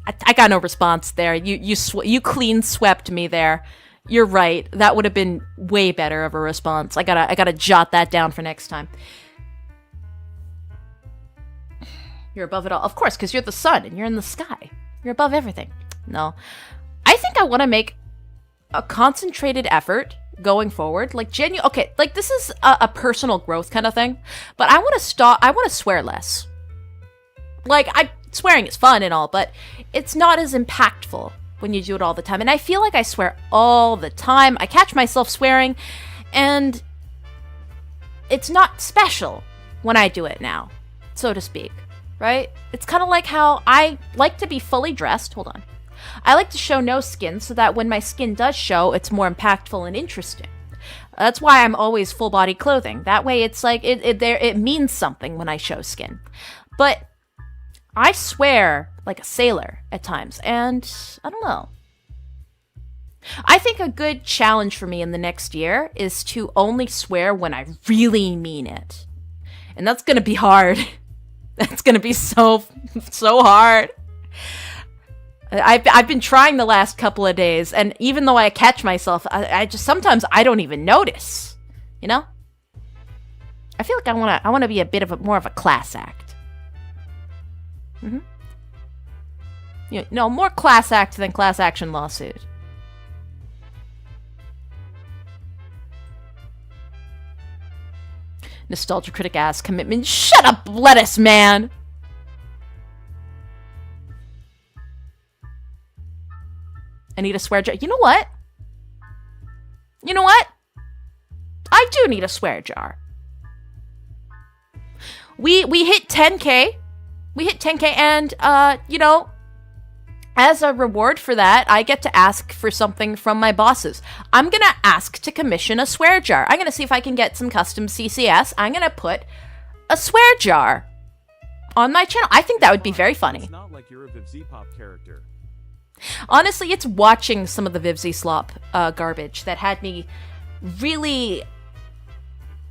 I got no response there. You clean swept me there. You're right. That would have been way better of a response. I gotta jot that down for next time. You're above it all. Of course, because you're the sun and you're in the sky. You're above everything. No. I think I want to make a concentrated effort going forward. Like, okay, like, this is a personal growth kind of thing. But I want to swear less. Like, swearing is fun and all, but it's not as impactful when you do it all the time. And I feel like I swear all the time. I catch myself swearing, and it's not special when I do it now, so to speak, right? It's kind of like how I like to be fully dressed. Hold on. I like to show no skin so that when my skin does show, it's more impactful and interesting. That's why I'm always full body clothing. That way it's like, it means something when I show skin. But I swear like a sailor at times, and I don't know. I think a good challenge for me in the next year is to only swear when I really mean it. And that's gonna be hard. That's gonna be so hard. I've been trying the last couple of days, and even though I catch myself, I just sometimes I don't even notice. You know? I feel like I wanna be a bit of more of a class act. Mm-hmm. You know, more class act than class action lawsuit. Nostalgia critic ass commitment. Shut up, lettuce man! I need a swear jar. You know what? You know what? I do need a swear jar. We hit 10K. We hit 10K, and, you know, as a reward for that, I get to ask for something from my bosses. I'm gonna ask to commission a swear jar. I'm gonna see if I can get some custom CCS. I'm gonna put a swear jar on my channel. I think that would be very funny. It's not like you're a Pop character. Honestly, it's watching some of the Vivzy Slop garbage that had me really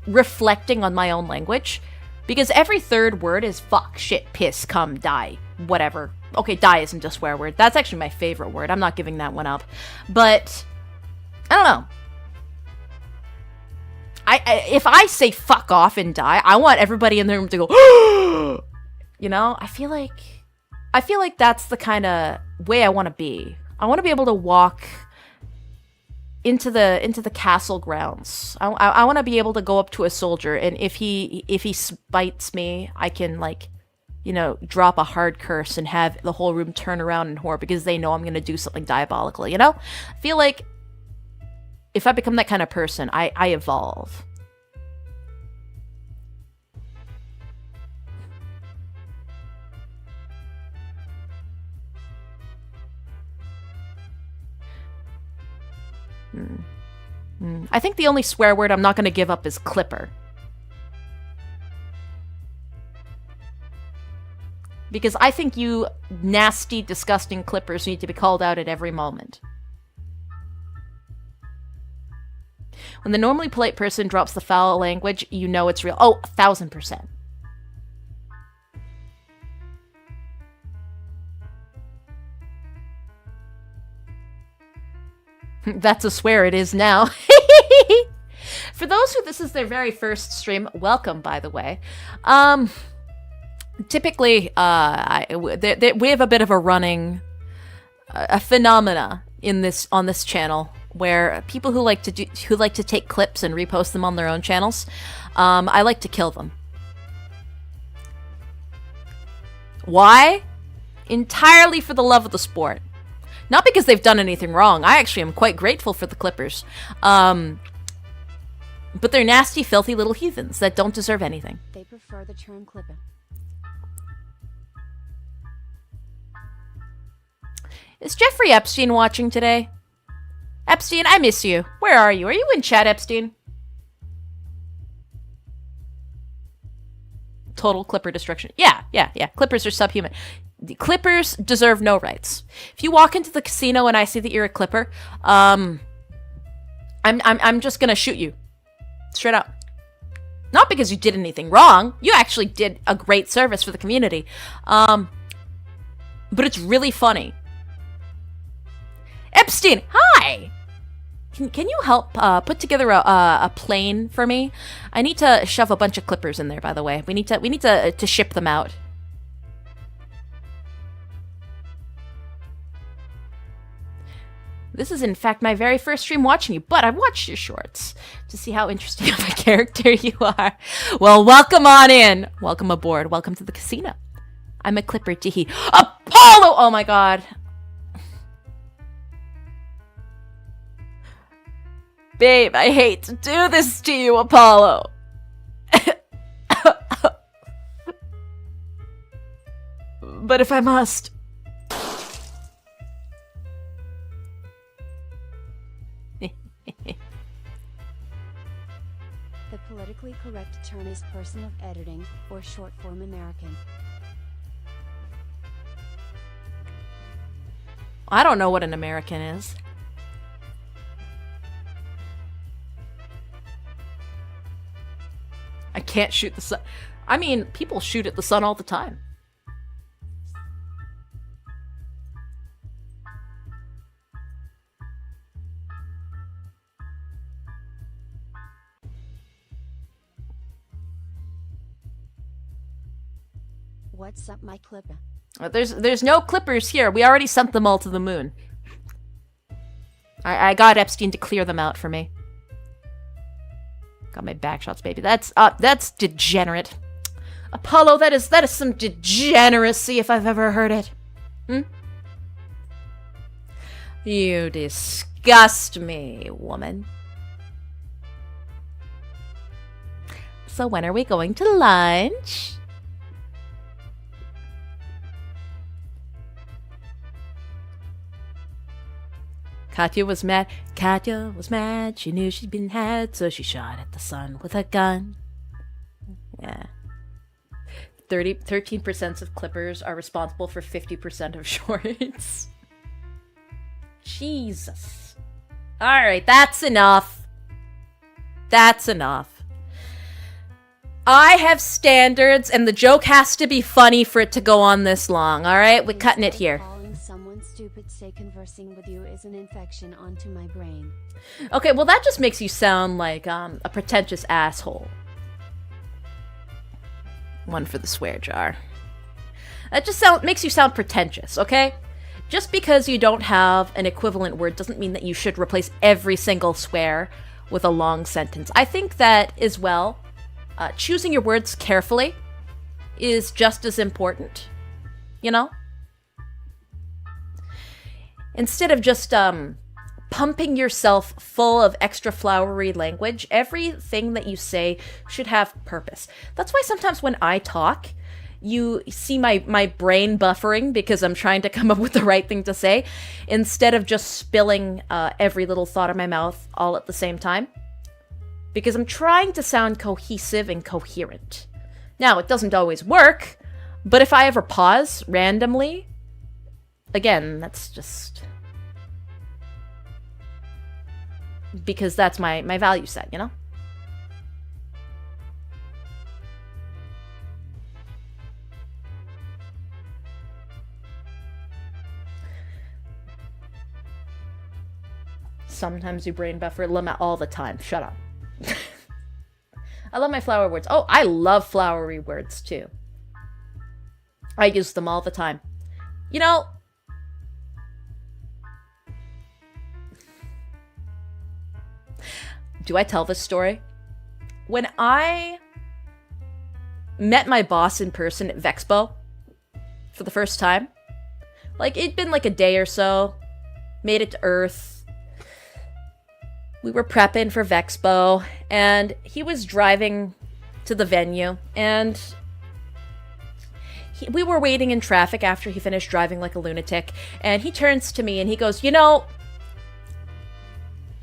reflecting on my own language. Because every third word is fuck, shit, piss, come, die, whatever. Okay, die isn't a swear word. That's actually my favorite word. I'm not giving that one up. But, I don't know. If I say fuck off and die, I want everybody in the room to go, you know? I feel like that's the kind of way I want to be. I want to be able to walk into the castle grounds. I want to be able to go up to a soldier, and if he spites me, I can, like, you know, drop a hard curse and have the whole room turn around in horror because they know I'm going to do something diabolical, you know? I feel like if I become that kind of person, I evolve. I think the only swear word I'm not going to give up is clipper. Because I think you nasty, disgusting clippers need to be called out at every moment. When the normally polite person drops the foul language, you know it's real. Oh, 1000%. That's a swear it is now. For those who this is their very first stream, welcome, by the way. Typically, we have a bit of a running a phenomena on this channel where people who like to take clips and repost them on their own channels, I like to kill them. Why? Entirely for the love of the sport. Not because they've done anything wrong. I actually am quite grateful for the clippers. But they're nasty, filthy little heathens that don't deserve anything. They prefer the term clipping. Is Jeffrey Epstein watching today? Epstein, I miss you. Where are you? Are you in chat, Epstein? Total clipper destruction. Yeah. Clippers are subhuman. The clippers deserve no rights. If you walk into the casino and I see that you're a clipper, I'm just gonna shoot you. Straight up. Not because you did anything wrong. You actually did a great service for the community. but it's really funny. Epstein, hi! Can you help put together a plane for me? I need to shove a bunch of clippers in there, by the way. We need to ship them out. This is, in fact, my very first stream watching you, but I've watched your shorts to see how interesting of a character you are. Well, welcome on in. Welcome aboard. Welcome to the casino. I'm a clipper, teehee. Apollo! Oh my god. Babe, I hate to do this to you, Apollo. But if I must... The politically correct term is person of editing, or short form American. I don't know what an American is. I can't shoot the sun. I mean, people shoot at the sun all the time. What's up, my clipper? There's no clippers here. We already sent them all to the moon. I got Epstein to clear them out for me. Got my back shots, baby. That's degenerate. Apollo, that is some degeneracy if I've ever heard it. You disgust me, woman. So when are we going to lunch? Katya was mad. Katya was mad. She knew she'd been had, so she shot at the sun with a gun. Yeah. 13% of clippers are responsible for 50% of shorts. Jesus. Alright, that's enough. That's enough. I have standards, and the joke has to be funny for it to go on this long, alright? We're cutting it here. Someone stupid say conversing with you is an infection onto my brain. Okay, well that just makes you sound like a pretentious asshole. One for the swear jar. That just makes you sound pretentious, okay? Just because you don't have an equivalent word doesn't mean that you should replace every single swear with a long sentence. I think that as well, choosing your words carefully is just as important, you know? Instead of just pumping yourself full of extra flowery language, everything that you say should have purpose. That's why sometimes when I talk, you see my brain buffering because I'm trying to come up with the right thing to say, instead of just spilling every little thought in my mouth all at the same time. Because I'm trying to sound cohesive and coherent. Now, it doesn't always work, but if I ever pause randomly, again, that's just because that's my value set, you know? Sometimes you brain buffer limit all the time. Shut up. I love my flower words. Oh, I love flowery words too. I use them all the time. You know, do I tell this story? When I met my boss in person at Vexpo for the first time, like it'd been like a day or so, made it to Earth. We were prepping for Vexpo, and he was driving to the venue, and we were waiting in traffic after he finished driving like a lunatic, and he turns to me and he goes, "You know,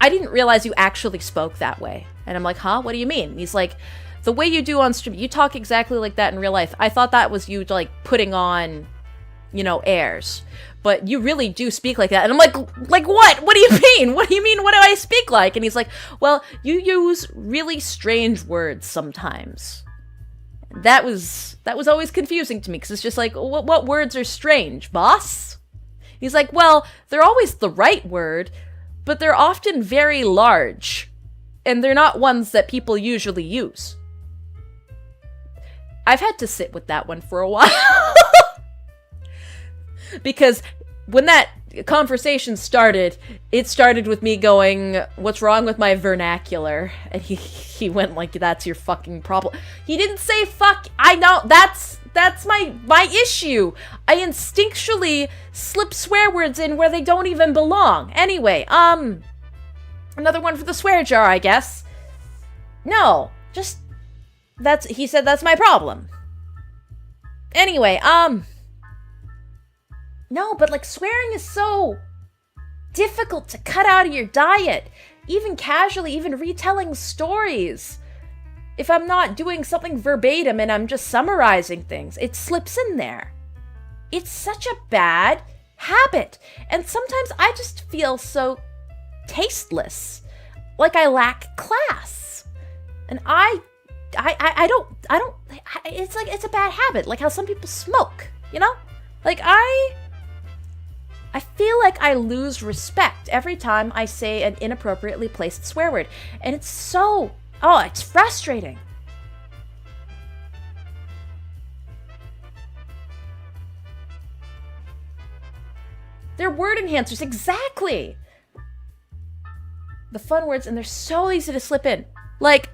I didn't realize you actually spoke that way." And I'm like, "Huh? What do you mean?" And he's like, "The way you do on stream, you talk exactly like that in real life. I thought that was you like putting on, you know, airs. But you really do speak like that." And I'm like what? What do you mean? What do you mean? What do I speak like? And he's like, "Well, you use really strange words sometimes." That was always confusing to me, because it's just like, what words are strange, boss? He's like, well, they're always the right word, but they're often very large, and they're not ones that people usually use. I've had to sit with that one for a while. Because when that conversation started, it started with me going, what's wrong with my vernacular? And he went like, that's your fucking problem. He didn't say fuck. I know, that's my issue. I instinctually slip swear words in where they don't even belong. Anyway, another one for the swear jar, I guess. No, just, he said that's my problem. Anyway, no, but like swearing is so difficult to cut out of your diet. Even casually, even retelling stories. If I'm not doing something verbatim and I'm just summarizing things, it slips in there. It's such a bad habit. And sometimes I just feel so tasteless. Like I lack class. And I don't, it's like, it's a bad habit. Like how some people smoke, you know? Like I feel like I lose respect every time I say an inappropriately placed swear word. And it's so, it's frustrating. They're word enhancers, exactly. The fun words, and they're so easy to slip in. Like,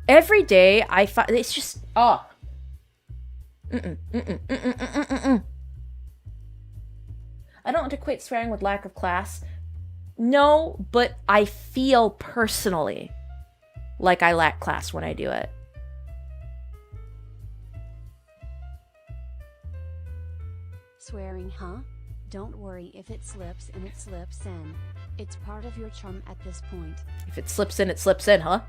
every day I find, it's just, I don't want to equate swearing with lack of class. No, but I feel personally like I lack class when I do it. Swearing, huh? Don't worry if it slips in, it slips in. It's part of your charm at this point. If it slips in, huh?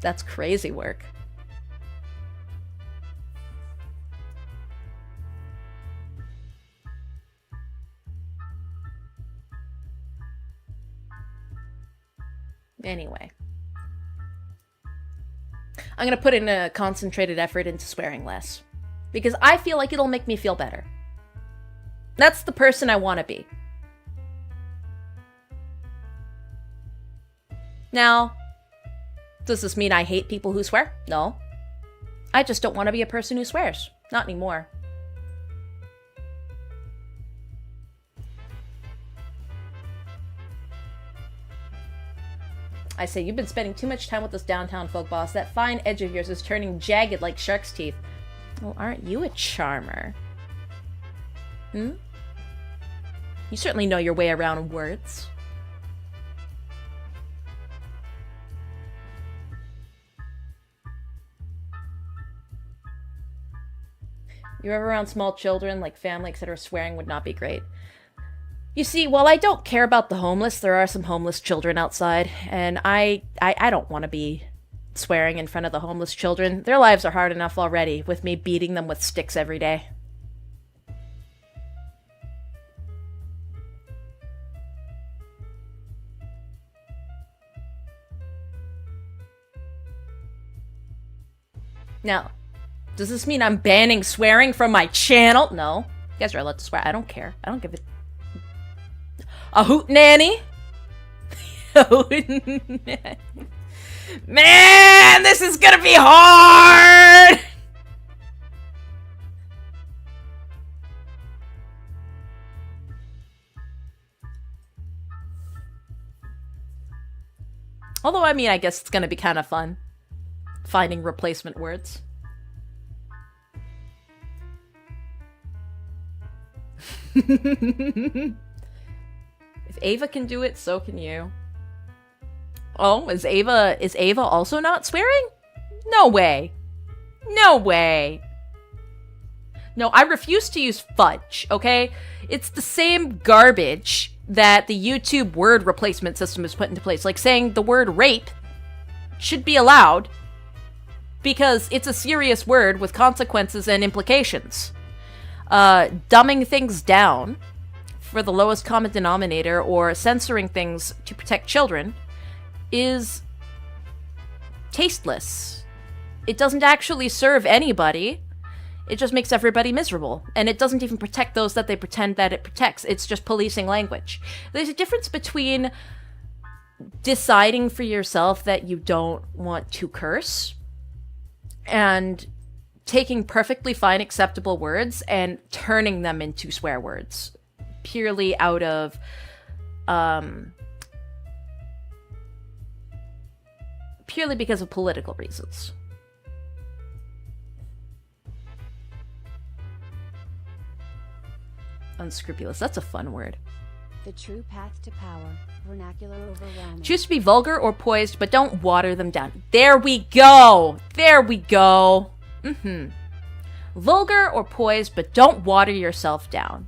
That's crazy work. Anyway. I'm gonna put in a concentrated effort into swearing less. Because I feel like it'll make me feel better. That's the person I want to be. Now, does this mean I hate people who swear? No. I just don't want to be a person who swears. Not anymore. I say, you've been spending too much time with this downtown folk boss. That fine edge of yours is turning jagged like shark's teeth. Well, aren't you a charmer? You certainly know your way around words. You're ever around small children, like family, etc., swearing would not be great. You see, while I don't care about the homeless, there are some homeless children outside, and I don't want to be swearing in front of the homeless children. Their lives are hard enough already, with me beating them with sticks every day. Now, does this mean I'm banning swearing from my channel? No. You guys are allowed to swear. I don't care. I don't give it. A hoot nanny? A hoot nanny. Man, this is gonna be hard! Although, I mean, I guess it's gonna be kind of fun. Finding replacement words. If Ava can do it, so can you. Oh, is Ava also not swearing? No way. No way. No, I refuse to use fudge, okay? It's the same garbage that the YouTube word replacement system has put into place. Like saying the word rape should be allowed because it's a serious word with consequences and implications. dumbing things down for the lowest common denominator or censoring things to protect children is tasteless. It doesn't actually serve anybody. It just makes everybody miserable. And it doesn't even protect those that they pretend that it protects. It's just policing language. There's a difference between deciding for yourself that you don't want to curse and taking perfectly fine, acceptable words and turning them into swear words purely out of purely because of political reasons. Unscrupulous. That's a fun word. The true path to power. Vernacular overwhelming. Choose to be vulgar or poised, but don't water them down. There we go. There we go. Vulgar or poised, but don't water yourself down.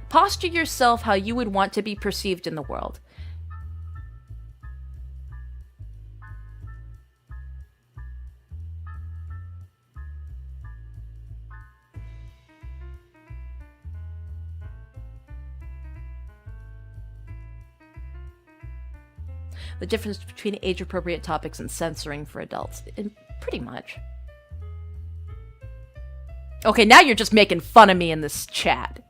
Posture yourself how you would want to be perceived in the world. The difference between age-appropriate topics and censoring for adults. Pretty much. Okay, now you're just making fun of me in this chat.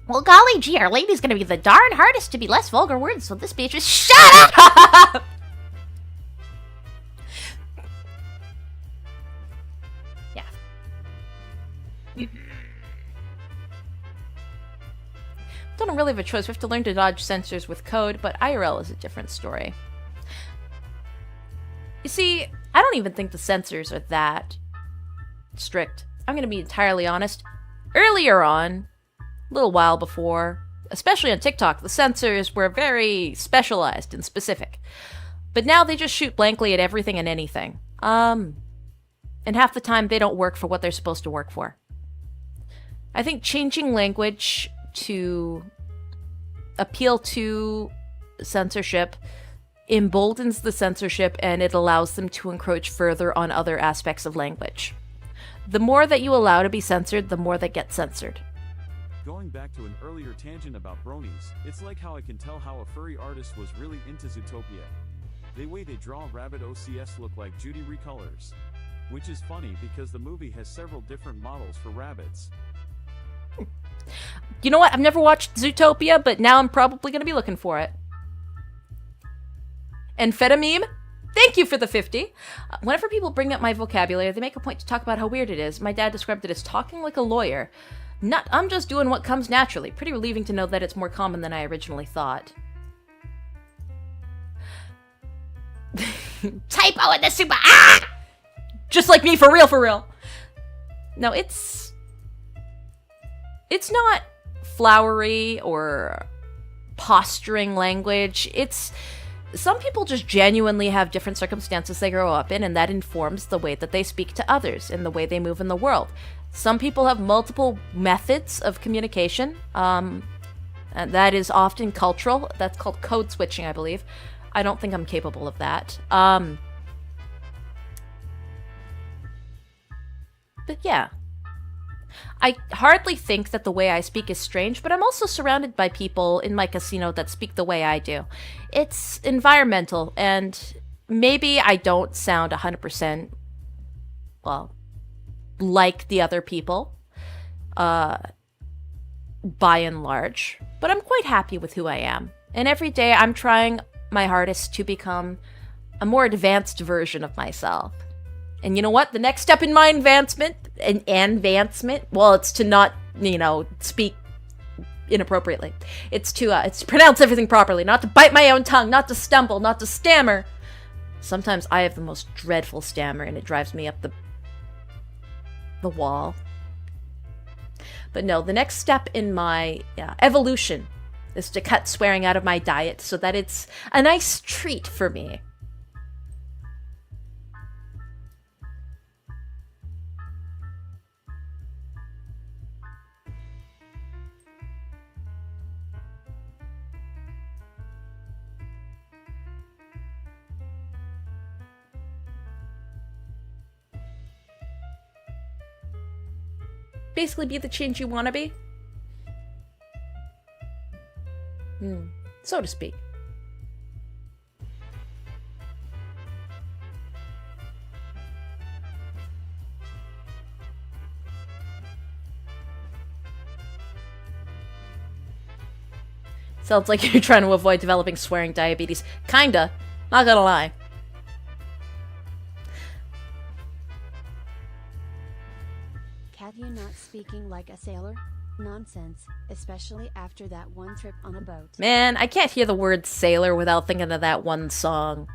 Well, golly gee, our lady's gonna be the darn hardest to be less vulgar words, so this bitch is shut up! Yeah. Don't really have a choice. We have to learn to dodge censors with code, but IRL is a different story. You see, I don't even think the censors are that strict. I'm going to be entirely honest. Earlier on, a little while before, especially on TikTok, the censors were very specialized and specific. But now they just shoot blankly at everything and anything. And half the time they don't work for what they're supposed to work for. I think changing language to appeal to censorship emboldens the censorship, and it allows them to encroach further on other aspects of language. The more that you allow to be censored, the more that gets censored. Going back to an earlier tangent about bronies, it's like how I can tell how a furry artist was really into Zootopia. The way they draw rabbit OCS look like Judy recolors. Which is funny because the movie has several different models for rabbits. You know what? I've never watched Zootopia, but now I'm probably going to be looking for it. And Fedameme, thank you for the 50. Whenever people bring up my vocabulary, they make a point to talk about how weird it is. My dad described it as talking like a lawyer. I'm just doing what comes naturally. Pretty relieving to know that it's more common than I originally thought. Typo in the super... Ah! Just like me, for real, for real. No, it's not flowery or posturing language. Some people just genuinely have different circumstances they grow up in, and that informs the way that they speak to others and the way they move in the world. Some people have multiple methods of communication, and that is often cultural. That's called code switching, I believe. I don't think I'm capable of that. But yeah. I hardly think that the way I speak is strange, but I'm also surrounded by people in my casino that speak the way I do. It's environmental, and maybe I don't sound 100%, well, like the other people, by and large, but I'm quite happy with who I am. And every day I'm trying my hardest to become a more advanced version of myself. And you know what? The next step in my advancement, well, it's to not, speak inappropriately. It's to pronounce everything properly, not to bite my own tongue, not to stumble, not to stammer. Sometimes I have the most dreadful stammer, and it drives me up the wall. But no, the next step in my evolution is to cut swearing out of my diet so that it's a nice treat for me. basically be the change you want to be? So to speak. Sounds like you're trying to avoid developing swearing diabetes. Kinda. Not gonna lie. Katya not speaking like a sailor? Nonsense, especially after that one trip on a boat. Man, I can't hear the word sailor without thinking of that one song.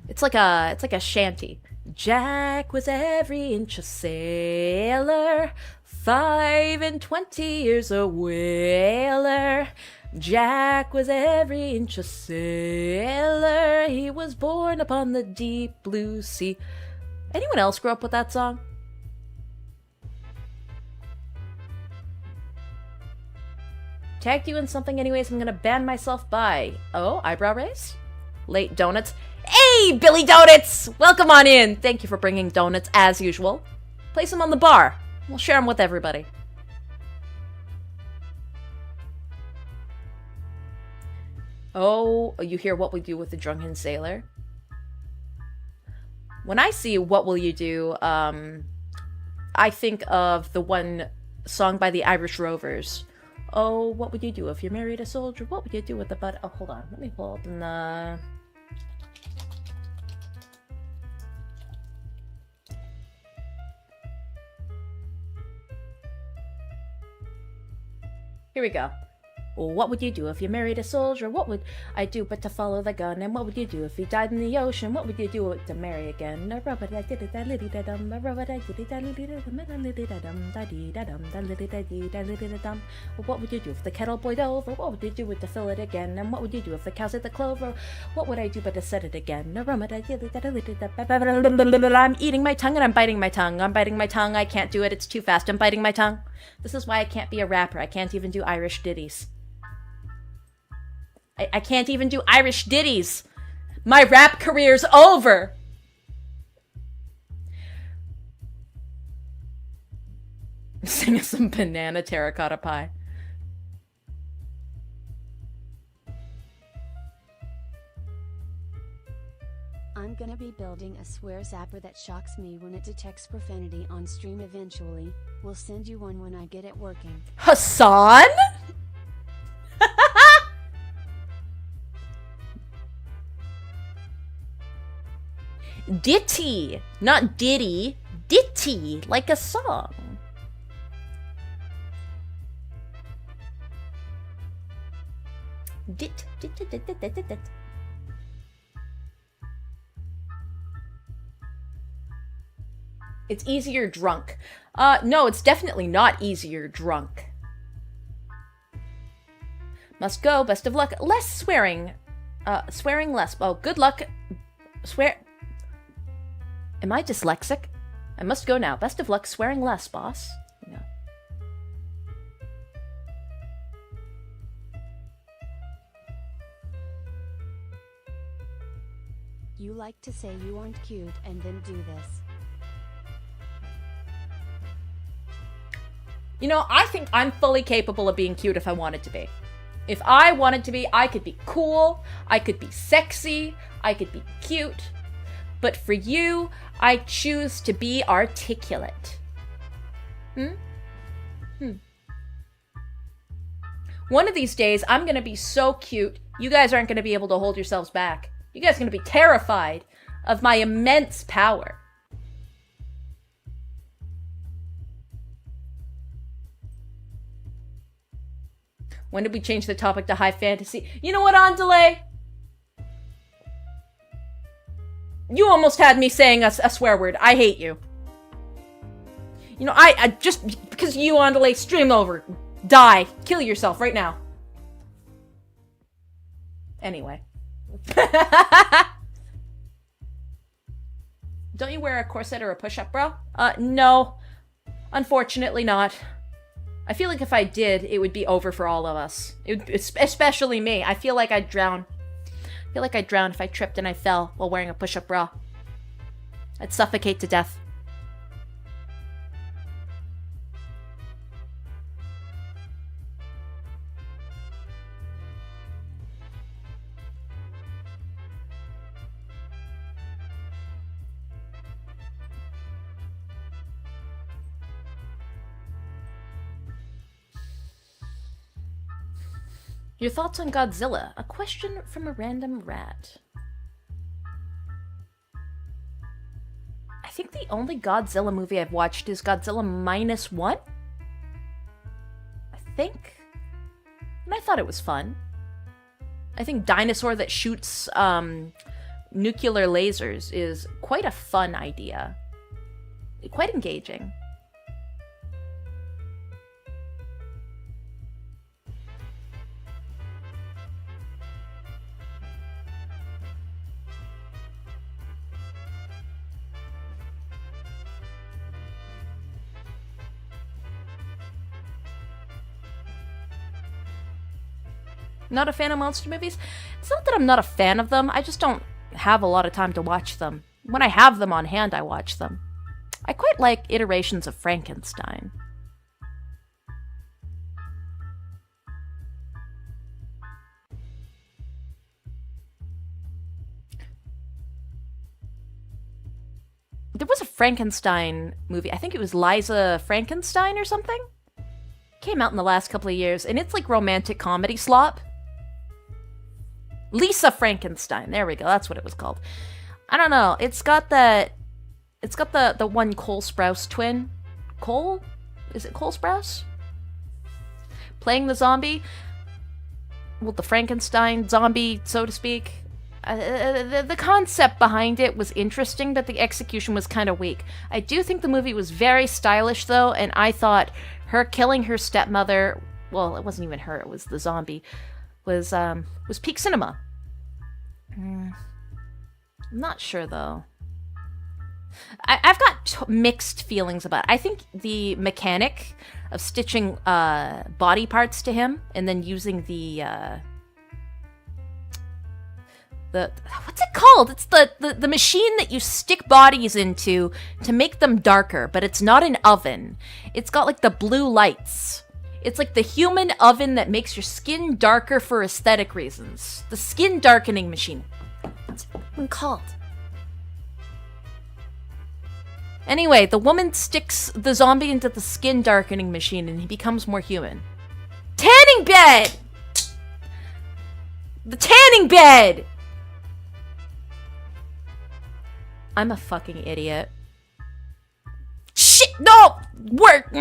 It's like a shanty. Jack was every inch a sailor, 5 and 20 years a whaler. Jack was every inch a sailor, he was born upon the deep blue sea. Anyone else grow up with that song? Tagged you in something anyways, I'm gonna ban myself by... Oh, eyebrow raise? Late donuts. Hey, Billy Donuts! Welcome on in! Thank you for bringing donuts, as usual. Place them on the bar. We'll share them with everybody. Oh, you hear What We Do with the Drunken Sailor? When I see What Will You Do, I think of the one song by the Irish Rovers. Oh, what would you do if you married a soldier? What would you do with the butt? Oh, hold on. Let me pull up the... Here we go. Well, what would you do if you married a soldier? What would I do but to follow the gun? And what would you do if he died in the ocean? What would you do to marry again? What would you do if the kettle boiled over? What would you do with to fill it again? And what would you do if the cows ate the clover? What would I do but to set it again? I'm eating my tongue and I'm biting my tongue. I'm biting my tongue. I can't do it. It's too fast. I'm biting my tongue. This is why I can't be a rapper. I can't even do Irish ditties. I can't even do Irish ditties. My rap career's over. Sing us some banana terracotta pie. I'm gonna be building a swear zapper that shocks me when it detects profanity on stream eventually. We'll send you one when I get it working. Hassan? Ditty, not ditty. Ditty, like a song. Dit. It's easier drunk. No, it's definitely not easier drunk. Must go, best of luck. Less swearing. Swearing less. Oh, good luck. Swear... Am I dyslexic? I must go now. Best of luck swearing less, boss. Yeah. You like to say you aren't cute and then do this. You know, I think I'm fully capable of being cute if I wanted to be. If I wanted to be, I could be cool, I could be sexy, I could be cute. But for you, I choose to be articulate. One of these days, I'm gonna be so cute, you guys aren't gonna be able to hold yourselves back. You guys are gonna be terrified of my immense power. When did we change the topic to high fantasy? You know what, Andale? You almost had me saying a swear word. I hate you. You know, I just because you, Andale, stream over. Die. Kill yourself right now. Anyway. Don't you wear a corset or a push-up bra? No. Unfortunately not. I feel like if I did, it would be over for all of us. Especially me. I feel like I'd drown. I feel like I'd drown if I tripped and I fell while wearing a push-up bra. I'd suffocate to death. Your thoughts on Godzilla? A question from a random rat. I think the only Godzilla movie I've watched is Godzilla -1. I think. And I thought it was fun. I think dinosaur that shoots nuclear lasers is quite a fun idea. Quite engaging. Not a fan of monster movies? It's not that I'm not a fan of them, I just don't have a lot of time to watch them. When I have them on hand, I watch them. I quite like iterations of Frankenstein. There was a Frankenstein movie, I think it was Liza Frankenstein or something? Came out in the last couple of years, and it's like romantic comedy slop. Lisa Frankenstein. There we go. That's what it was called. I don't know. It's got the one Cole Sprouse twin. Cole? Is it Cole Sprouse? Playing the zombie. Well, the Frankenstein zombie, so to speak. The concept behind it was interesting, but the execution was kind of weak. I do think the movie was very stylish, though, and I thought her killing her stepmother, well, it wasn't even her, it was the zombie, was peak cinema. I'm not sure, though. I've got mixed feelings about it. I think the mechanic of stitching body parts to him and then using the what's it called? It's the machine that you stick bodies into to make them darker, but it's not an oven. It's got like the blue lights. It's like the human oven that makes your skin darker for aesthetic reasons. The skin darkening machine. What's it called? Anyway, the woman sticks the zombie into the skin darkening machine and he becomes more human. Tanning bed! The tanning bed! I'm a fucking idiot. Shit! No! Work!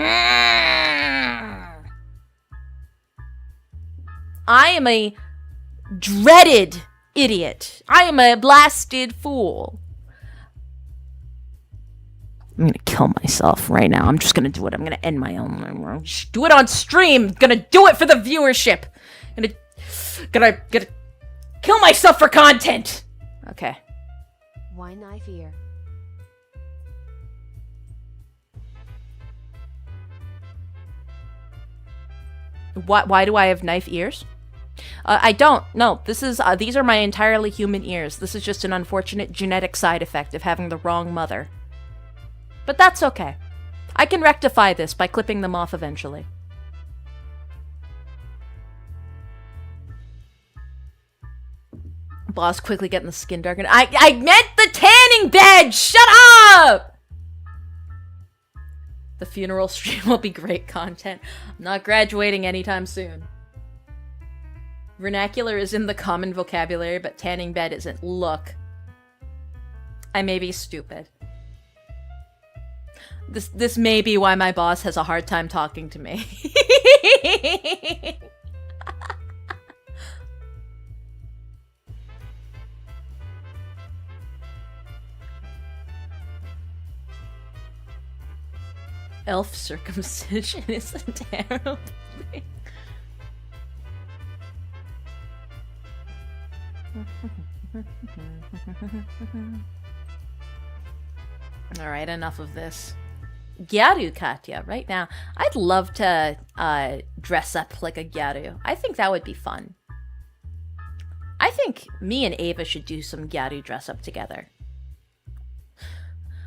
I am a dreaded idiot. I am a blasted fool. I'm gonna kill myself right now. I'm just gonna do it. I'm gonna end my own. Do it on stream. Gonna do it for the viewership. Gonna kill myself for content. Okay. Why knife ear? Why do I have knife ears? I don't. No, these are my entirely human ears. This is just an unfortunate genetic side effect of having the wrong mother. But that's okay. I can rectify this by clipping them off eventually. Boss quickly getting the skin darkened. I meant the tanning bed! Shut up! The funeral stream will be great content. I'm not graduating anytime soon. Vernacular is in the common vocabulary, but tanning bed isn't. Look. I may be stupid. This may be why my boss has a hard time talking to me. Elf circumcision is a terrible thing. Alright, enough of this. Gyaru, Katya, right now. I'd love to dress up like a Gyaru. I think that would be fun. I think me and Ava should do some Gyaru dress up together.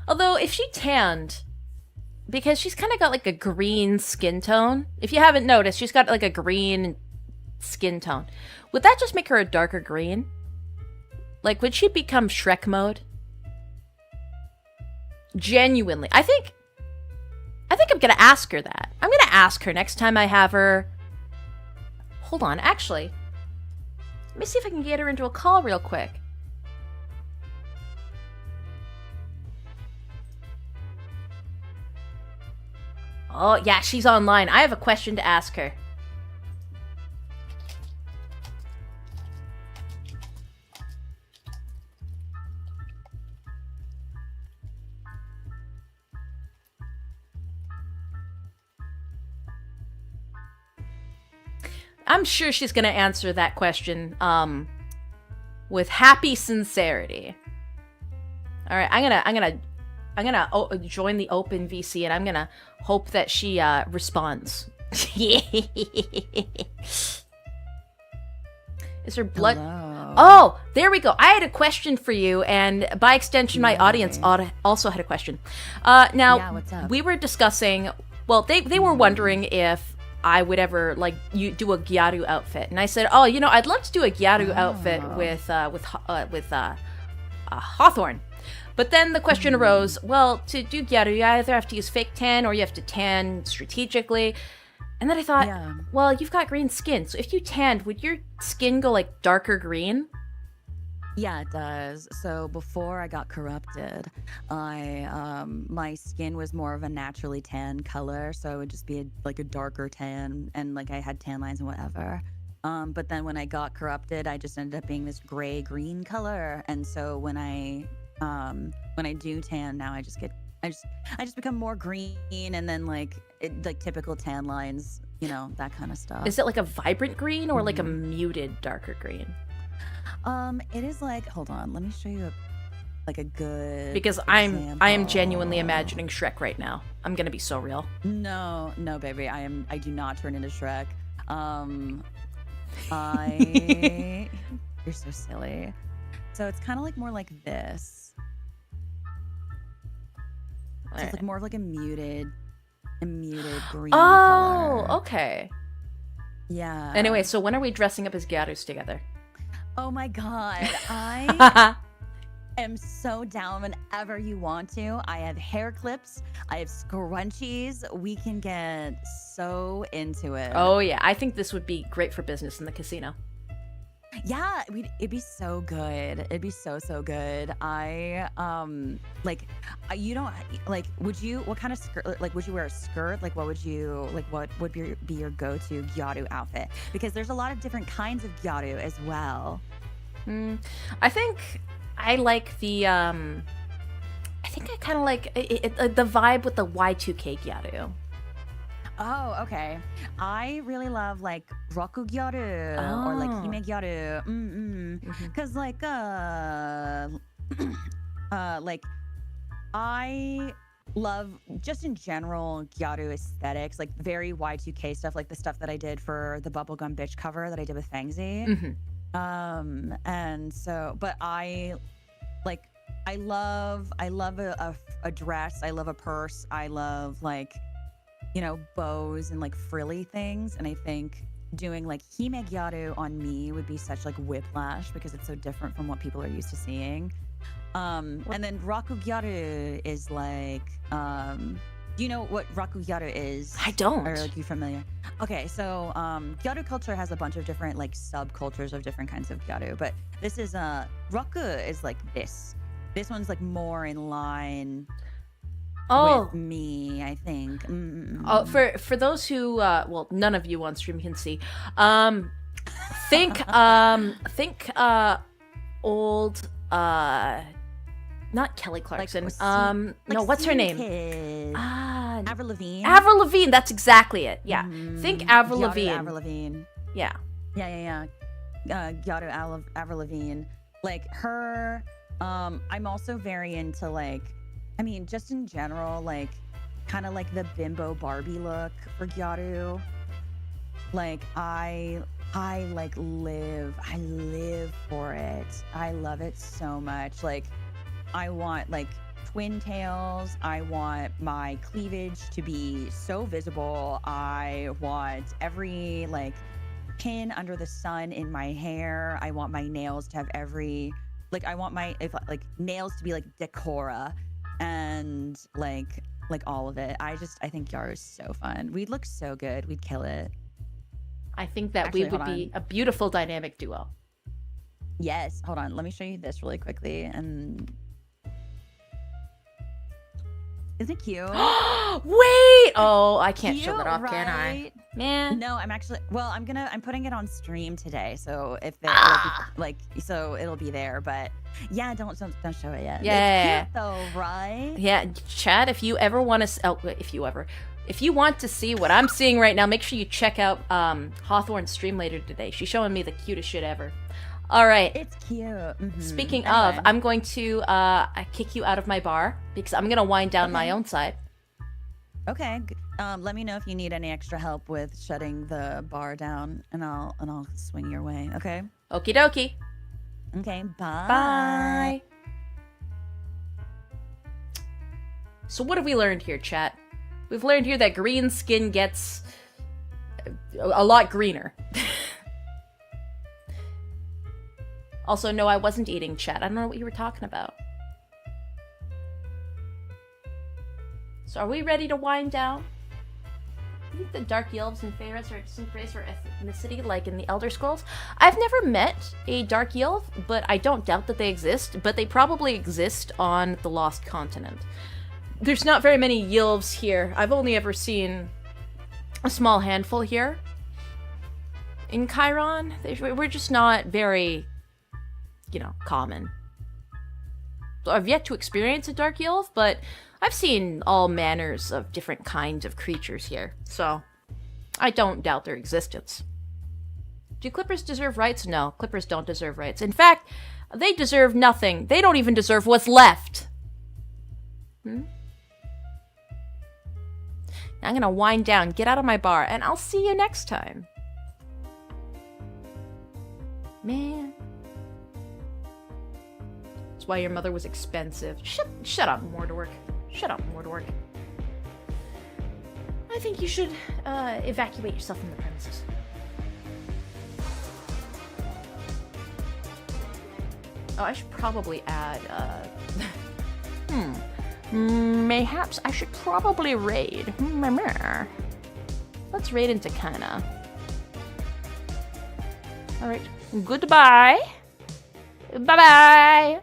Although, if she tanned, because she's kind of got like a green skin tone. If you haven't noticed, she's got like a green skin tone. Would that just make her a darker green? Like, would she become Shrek mode? Genuinely. I think I'm gonna ask her that. I'm gonna ask her next time I have her. Hold on, actually. Let me see if I can get her into a call real quick. Oh, yeah, she's online. I have a question to ask her. I'm sure she's gonna answer that question with happy sincerity. All right, I'm gonna join the open VC, and I'm gonna hope that she responds. Is her blood? Hello. Oh, there we go. I had a question for you, and by extension, my audience also had a question. Now, Yeah, what's up? we were discussing. Well, they were wondering if I would ever you do a Gyaru outfit, and I said, oh, I'd love to do a Gyaru outfit with Hawthorne. But then the question arose, well, to do Gyaru, you either have to use fake tan or you have to tan strategically. And then I thought, well, you've got green skin, so if you tanned, would your skin go darker green? Yeah, it does. So before I got corrupted, my skin was more of a naturally tan color, so it would just be a darker tan, and I had tan lines and whatever. But then when I got corrupted, I just ended up being this gray-green color, and so when I do tan now, I just become more green, and then typical tan lines, that kind of stuff. Is it a vibrant green or a muted darker green? It is hold on, let me show you a good because I am genuinely imagining Shrek right now. I'm gonna be so real. No, baby, I do not turn into Shrek. You're so silly. So it's kind of more like this. So it's more of a muted green color. Oh, okay. Yeah. Anyway, so when are we dressing up as Gyarus together? Oh my god, I am so down whenever you want to. I have hair clips, I have scrunchies. We can get so into it. Oh yeah, I think this would be great for business in the casino. Yeah, it'd be so good. It'd be so good. You don't what kind of skirt, would you wear a skirt? What would be your go-to Gyaru outfit? Because there's a lot of different kinds of Gyaru as well. I think I like the I kind of like the vibe with the Y2K Gyaru. Oh, okay. I really love Roku Gyaru or Hime Gyaru. Because I love just in general Gyaru aesthetics, very Y2K stuff, the stuff that I did for the Bubblegum Bitch cover that I did with Fangsie. And so, but I love a dress. I love a purse. I love bows and frilly things, and I think doing Hime Gyaru on me would be such whiplash because it's so different from what people are used to seeing. And then Raku Gyaru is do you know what Raku Gyaru is? I don't. Or you familiar? Okay, so Gyaru culture has a bunch of different subcultures of different kinds of Gyaru, but this is Raku is this. This one's more in line with me, I think. For those who none of you on stream can see, think old not Kelly Clarkson. No, what's her name? Avril Lavigne. Avril Lavigne. That's exactly it. Yeah. Think Avril Lavigne. Avril Lavigne. Yeah. Gyaru Avril Lavigne. Her. I'm also very into just in general, kind of the bimbo Barbie look for Gyaru. I live for it. I love it so much. I want twin tails. I want my cleavage to be so visible. I want every pin under the sun in my hair. I want my nails to have every I want my nails to be Decora. And all of it. I think Gyaru is so fun. We'd look so good. We'd kill it. I think that we would be a beautiful dynamic duo. Yes. Hold on. Let me show you this really quickly. And isn't it cute? Wait! Oh, I can't show that off, Cute, can I? right? Man. No, I'm actually. Well, I'm putting it on stream today, so if it so it'll be there. But yeah, don't show it yet. Yeah. It's cute though, right? Yeah, Chad, if you ever want to, if you want to see what I'm seeing right now, make sure you check out Hawthorne's stream later today. She's showing me the cutest shit ever. All right. It's cute. Mm-hmm. Speaking of, I'm going to kick you out of my bar because I'm gonna wind down my own side. Okay. Let me know if you need any extra help with shutting the bar down, and I'll swing your way. Okay. Okie dokie. Okay. Bye. Bye. So what have we learned here, chat? We've learned here that green skin gets a lot greener. Also, no, I wasn't eating, chat. I don't know what you were talking about. So are we ready to wind down? I think the Dark Elves and Feyres are a distinct race or ethnicity, like in the Elder Scrolls. I've never met a Dark Elf, but I don't doubt that they exist, but they probably exist on the Lost Continent. There's not very many Ylves here. I've only ever seen a small handful here. In Chiron, we're just not very, common. So I've yet to experience a Dark Elf, but I've seen all manners of different kinds of creatures here, so I don't doubt their existence. Do Clippers deserve rights? No, Clippers don't deserve rights. In fact, they deserve nothing. They don't even deserve what's left. I'm gonna wind down, get out of my bar, and I'll see you next time. Man. That's why your mother was expensive. Shut up, Mordork. Shut up, Mordork. I think you should evacuate yourself from the premises. Oh, I should probably add, mayhaps I should probably raid. Let's raid into Kana. Alright, goodbye. Bye-bye.